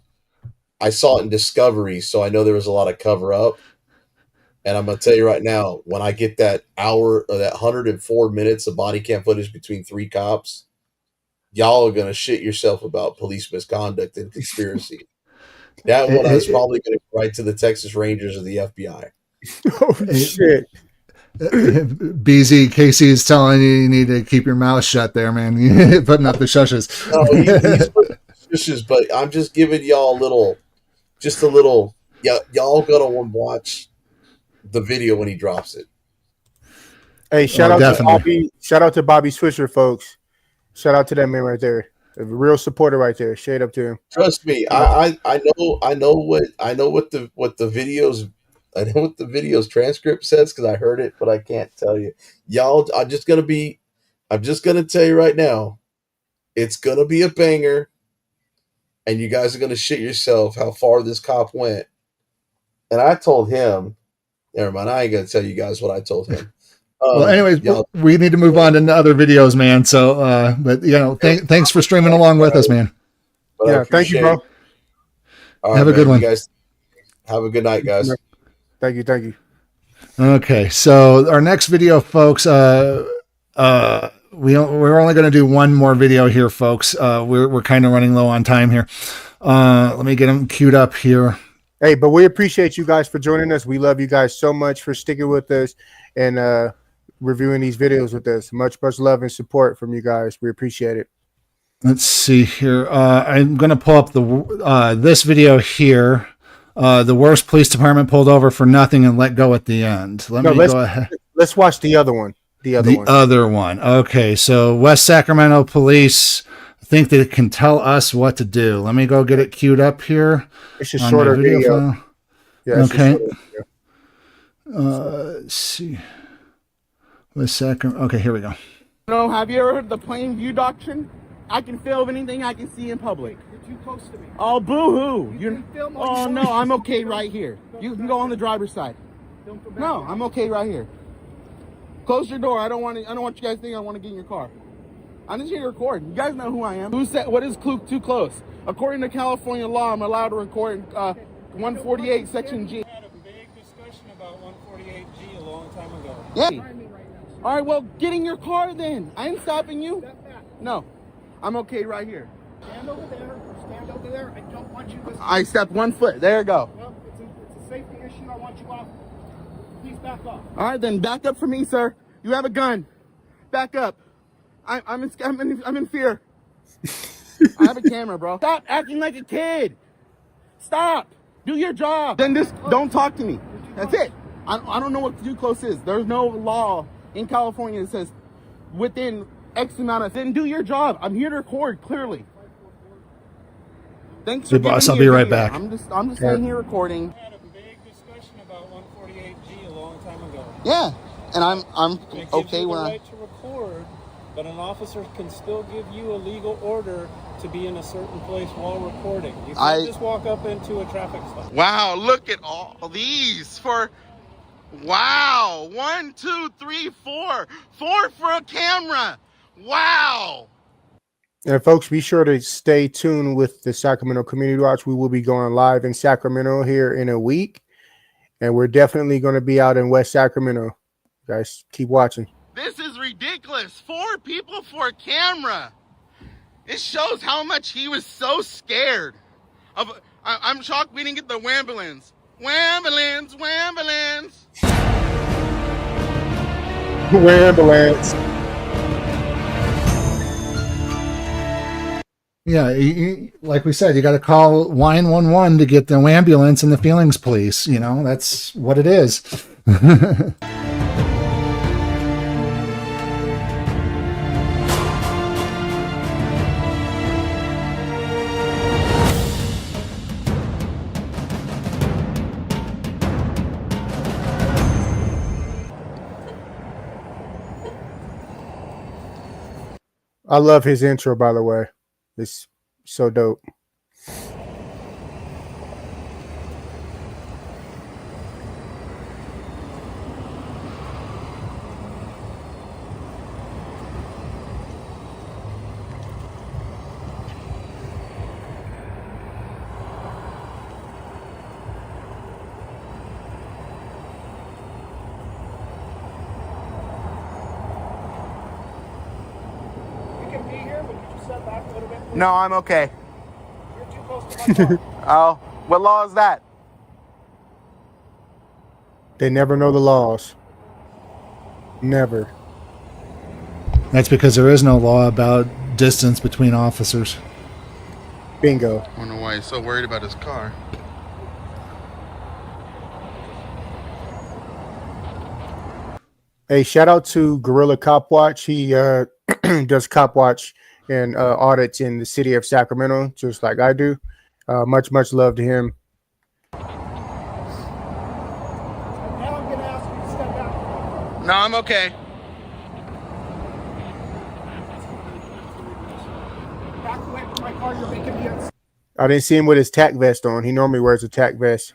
I saw it in Discovery, so I know there was a lot of cover up. And I'm going to tell you right now, when I get that hour or that 104 minutes of body cam footage between 3 cops, y'all are going to shit yourself about police misconduct and conspiracy. That one is probably going to go right to the Texas Rangers or the FBI. Oh, shit. BZ, Casey is telling you need to keep your mouth shut there, man. Putting up the shushes. No, he's putting shushes, but I'm just giving y'all a little. Y'all gonna watch the video when he drops it. Hey, shout out definitely. to Bobby. Shout out to Bobby Swisher, folks. Shout out to that man right there. A real supporter right there. Shade up to him. Trust me, I know what the videos transcript says because I heard it, but I can't tell you. Y'all, I'm just gonna tell you right now, it's gonna be a banger, and you guys are gonna shit yourself how far this cop went. And I told him, never mind, I ain't gonna tell you guys what I told him. Well, anyways, we need to move on to other videos, man. So, but thanks for streaming along with us, man. Yeah, thank you, bro. Have a good one. You guys have a good night, guys. Thank you. Okay, so our next video, folks. We're only going to do one more video here, folks. We're kind of running low on time here. Let me get them queued up here. Hey, but we appreciate you guys for joining us. We love you guys so much for sticking with us and reviewing these videos with us. Much love and support from you guys. We appreciate it. Let's see here. I'm going to pull up this video here. The worst police department pulled over for nothing and let go at the end. Let's go ahead. Let's watch the other one. The other one. Okay, so West Sacramento police think they can tell us what to do. Let me go get it queued up here. It's a shorter video. Yeah, okay. Let's see. West Sacramento. Okay, here we go. No, have you ever heard the plain view doctrine? I can film anything I can see in public. You're too close to me. Oh, boo-hoo. You can film all Oh, you no, want. I'm okay right here. You can go on the driver's side. Don't come back No, here. I'm okay right here. Close your door. I don't want you guys to think I want to get in your car. I'm just here to record. You guys know who I am. Who said what is too close? According to California law, I'm allowed to record 148 section G. We had a big discussion about 148G a long time ago. Yeah. All right, well, get in your car then. I ain't stopping you. No, I'm okay right here. Stand over there. Stand over there. I don't want you to... I stepped 1 foot. There you go. Well, it's a safety issue. I want you off. Please back off. All right, then back up for me, sir. You have a gun. Back up. I'm in fear. I have a camera, bro. Stop acting like a kid. Stop. Do your job. Then just don't talk to me. That's it. I don't know what too close is. There's no law in California that says within X amount of. Then do your job. I'm here to record clearly. Thanks for boss, I'll giving me be a right video. back. I'm just sitting here recording. We had a big discussion about 148G a long time ago. Yeah, and I'm And it gives okay you the when I. right to record, but an officer can still give you a legal order to be in a certain place while recording. You can't just walk up into a traffic stop. Wow, look at all these for. Wow, 1, 2, 3, 4. 4 for a camera. Wow. And folks, be sure to stay tuned with the Sacramento Community Watch. We will be going live in Sacramento here in a week. And we're definitely going to be out in West Sacramento. Guys, keep watching. This is ridiculous. 4 people for a camera. It shows how much he was so scared. I'm shocked we didn't get the wambulance. Wambulance. Ambulance. Yeah, like we said, you got to call 911 to get the ambulance and the feelings police. You know, that's what it is. I love his intro, by the way. It's so dope. You can be here, but you just step back a little bit. No, I'm okay. You're too close to my car. Oh, what law is that? They never know the laws. Never. That's because there is no law about distance between officers. Bingo. I don't know why he's so worried about his car. Hey, shout out to Gorilla Cop Watch. He does cop watch and audits in the city of Sacramento, just like I do. Much love to him. No, I'm okay. Back away from my car. You're making me upset. I didn't see him with his tack vest on. He normally wears a tack vest.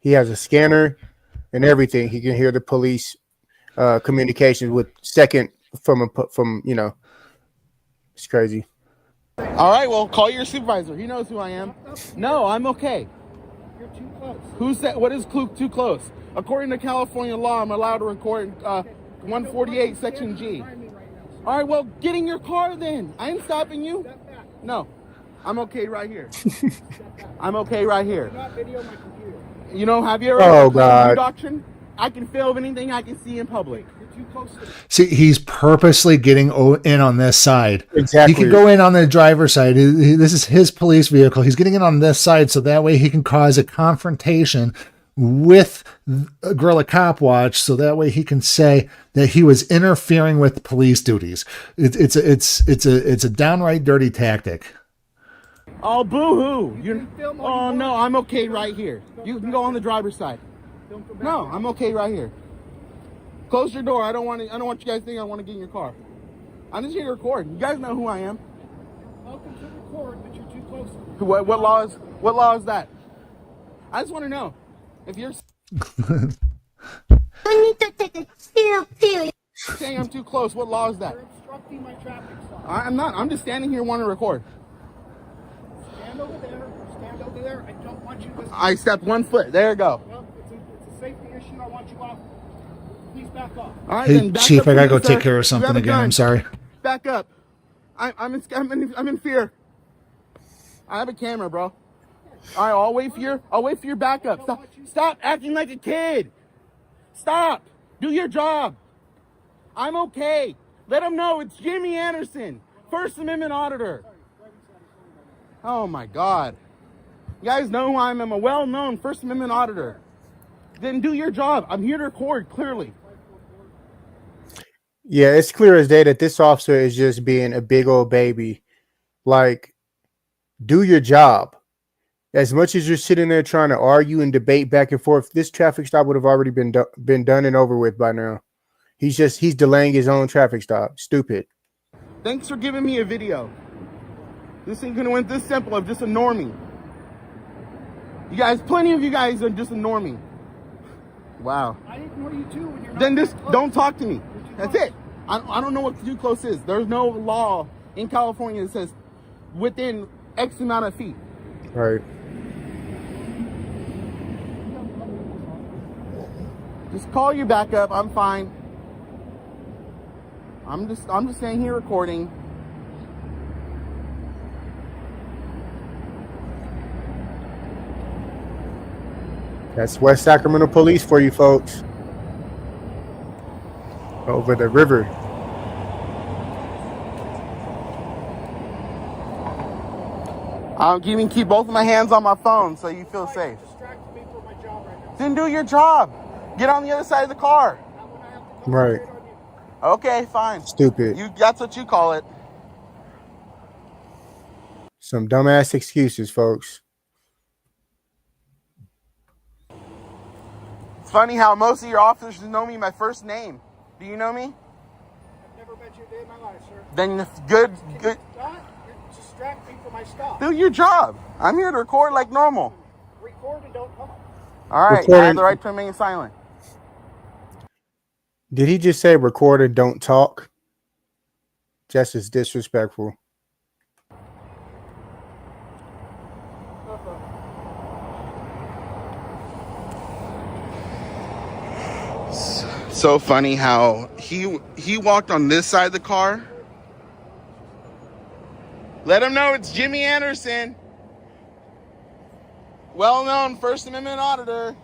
He has a scanner and everything. He can hear the police communications with second from you know. It's crazy. All right, well, call your supervisor. He knows who I am. No, I'm okay. You're too close. Who said? What is too close? According to California law, I'm allowed to record 148 Section G. All right, well, get in your car then. I ain't stopping you. No, I'm okay right here. I'm okay right here. You know, have you ever Oh, heard of God. doctrine? I can film anything I can see in public. You're too close to See, he's purposely getting in on this side. Exactly. He can go in on the driver's side. This is his police vehicle. He's getting in on this side so that way he can cause a confrontation with Gorilla Cop Watch, so that way he can say that he was interfering with police duties. It's a downright dirty tactic. Oh, boo-hoo. Oh, no, I'm okay right here. You can go on the driver's side. No, I'm okay right here. Close your door. I don't want you guys to think I want to get in your car. I'm just here to record. You guys know who I am. Welcome to record, but you're too close. What law is that? I just want to know. If you're saying I'm too close, what law is that? You're obstructing my traffic stop. I'm not. I'm just standing here wanting to record. Stand over there. Stand over there. I don't want you to... I stepped 1 foot. There you go. Well, it's a safety issue. I want you off. Please back off. All right, hey, Chief, I gotta go take care of something again. I'm sorry. Back up. I'm in fear. I have a camera, bro. All right, I'll wait for your backup. Stop acting like a kid. Stop. Do your job. I'm okay. Let them know it's Jimmy Anderson, First Amendment auditor. Oh my God. You guys know who I am. I'm a well-known First Amendment auditor. Then do your job. I'm here to record clearly. Yeah, it's clear as day that this officer is just being a big old baby. Like, do your job. As much as you're sitting there trying to argue and debate back and forth, this traffic stop would have already been done and over with by now. He's delaying his own traffic stop. Stupid. Thanks for giving me a video. This ain't gonna went this simple of just a normie. You guys, plenty of you guys are just a normie. Wow. I ignore you too when you're not. Then just don't talk to me. That's it. I don't know what too close is. There's no law in California that says within X amount of feet. Right. Just call your backup. I'm fine. I'm just staying here recording. That's West Sacramento Police for you folks. Over the river. I'm going to keep both of my hands on my phone so you feel safe. Then do your job. Get on the other side of the car. Right. Okay, fine. Stupid. That's what you call it. Some dumbass excuses, folks. It's funny how most of your officers know me by first name. Do you know me? I've never met you a day in my life, sir. Then good. You distract me from my stop. Do your job. I'm here to record like normal. Record and don't talk. All right, I have the right to remain silent. Did he just say record and don't talk? Just as disrespectful. So funny how he walked on this side of the car. Let him know it's Jimmy Anderson, well-known First Amendment auditor.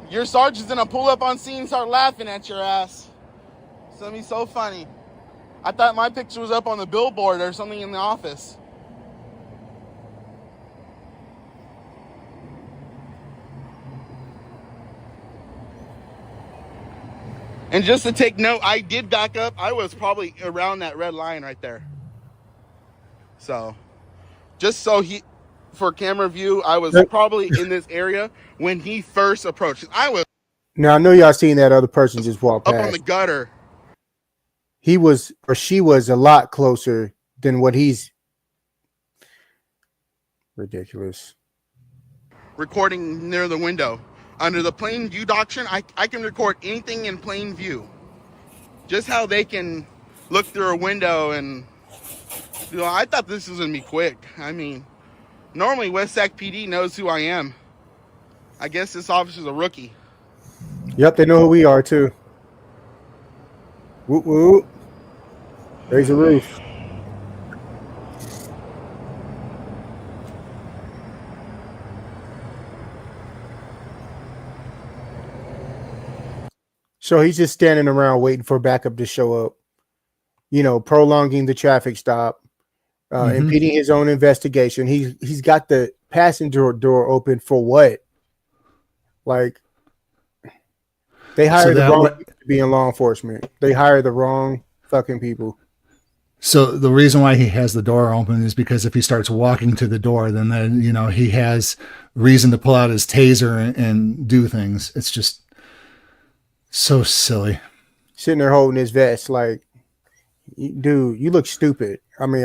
Your sergeant's gonna pull up on scene and start laughing at your ass. It's gonna be so funny. I thought my picture was up on the billboard or something in the office. And just to take note, I did back up. I was probably around that red line right there. So, just so for camera view, I was probably in this area when he first approached. I was Now I know y'all seen that other person just walk up past. on the gutter. He was, or she was, a lot closer than what he's. Ridiculous. Recording near the window. Under the plain view doctrine, I can record anything in plain view. Just how they can look through a window and, you know, I thought this was going to be quick. I mean, normally West Sac PD knows who I am. I guess this officer's a rookie. Yep, they know who we are too. Whoop whoop. Raise the roof. So he's just standing around waiting for backup to show up, you know, prolonging the traffic stop, impeding his own investigation. He's got the passenger door open for what? Like, they hired the wrong people to be in law enforcement. They hired the wrong fucking people. So the reason why he has the door open is because if he starts walking to the door, then you know, he has reason to pull out his taser and do things. It's just so silly. Sitting there holding his vest, like, dude, you look stupid. I mean,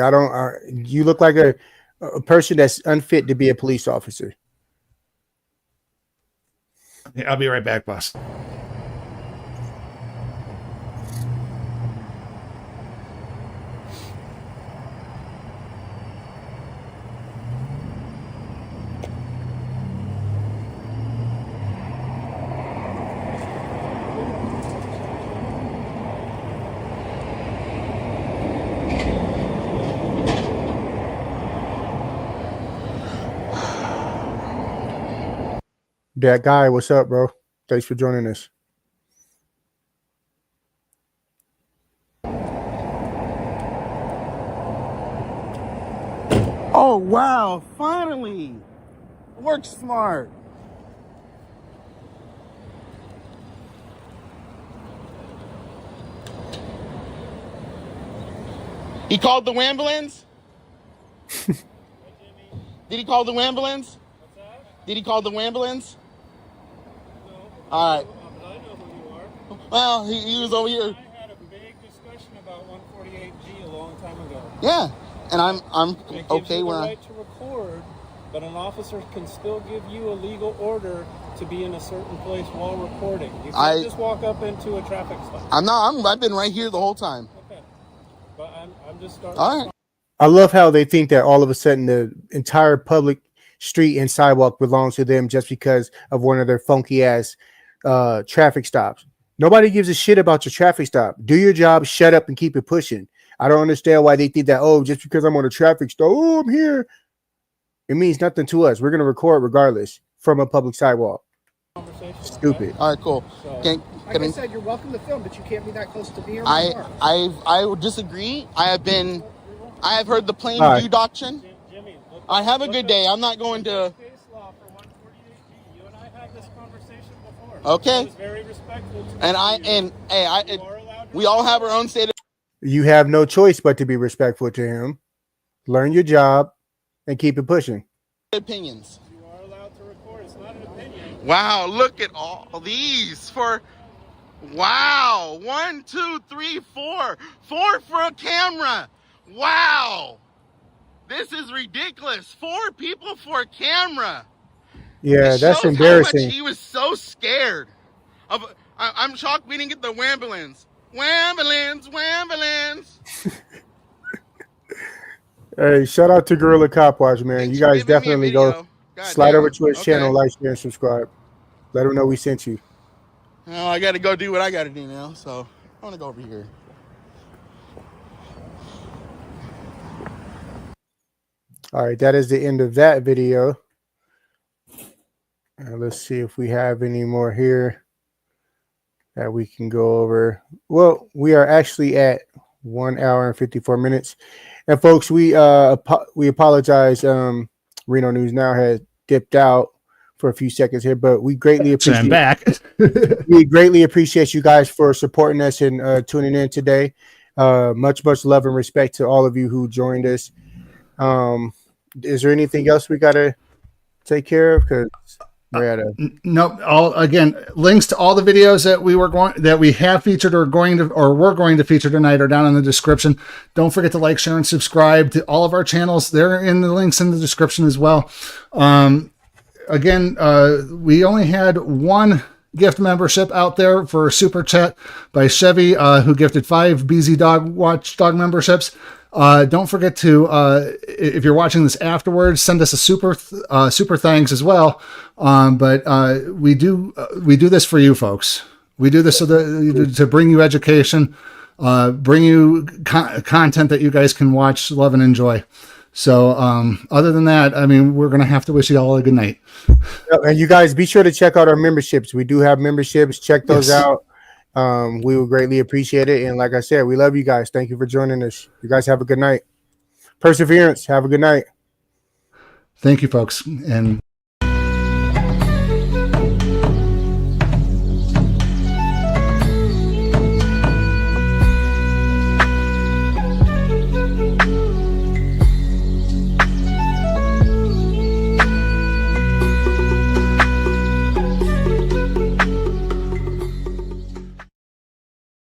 you look like a person that's unfit to be a police officer. Yeah, I'll be right back, boss. That guy, what's up, bro? Thanks for joining us. Oh, wow. Finally. Work smart. He called the ambulance? Did he call the ambulance? Did he call the ambulance? No. All right. But I know who you are. Well, he was over here. I had a big discussion about 148G a long time ago. Yeah, and I'm okay with when right to record, but an officer can still give you a legal order to be in a certain place while recording. You can't just walk up into a traffic stop. I've been right here the whole time. Okay, but I'm just starting. All right. I love how they think that all of a sudden the entire public street and sidewalk belongs to them just because of one of their funky ass traffic stops. Nobody gives a shit about your traffic stop. Do your job, shut up, and keep it pushing. I don't understand why they think that, oh, just because I'm on a traffic stop, oh, I'm here. It means nothing to us. We're going to record regardless from a public sidewalk. Stupid. All right, cool. So, like I said, you're welcome to film, but you can't be that close to me or I would disagree. I have heard the plain view doctrine. I have a good day. I'm not going to. You and I had this conversation before. Okay. I was very respectful to we all have our own state of. You have no choice but to be respectful to him. Learn your job and keep it pushing. Opinions. You are allowed to record. It's not an opinion. Wow, look at all these for. Wow, 1, 2, 3, 4. 4 for a camera. Wow. This is ridiculous. 4 people for a camera. Yeah, that's embarrassing. How much he was so scared. I'm shocked we didn't get the wambulance. Wambulance. Hey, shout out to Gorilla Cop Watch, man. You guys definitely go slide over to his channel, like, share, and subscribe. Let him know we sent you. Oh, I got to go do what I got to do now, so I want to go over here. All right, that is the end of that video. Let's see if we have any more here that we can go over. Well, we are actually at 1 hour and 54 minutes. And folks, we apologize. Reno News Now has dipped out for a few seconds here, but we greatly appreciate. I'm back. We greatly appreciate you guys for supporting us and tuning in today. Much love and respect to all of you who joined us. Is there anything else we gotta take care of? Because we're at a no. Links to all the videos that we have featured or we're going to feature tonight are down in the description. Don't forget to like, share, and subscribe to all of our channels. They're in the links in the description as well. We only had one gift membership out there for Super Chat by Chevy, who gifted 5 BZ Dog Watchdog memberships. Don't forget to, if you're watching this afterwards, send us a super thanks as well. But we do this for you folks. We do this to bring you education, bring you content that you guys can watch, love, and enjoy. So other than that, I mean, we're going to have to wish you all a good night. And you guys be sure to check out our memberships. We do have memberships. Check those out. We would greatly appreciate it. And like I said, we love you guys. Thank you for joining us. You guys have a good night. Perseverance. Have a good night. Thank you, folks. And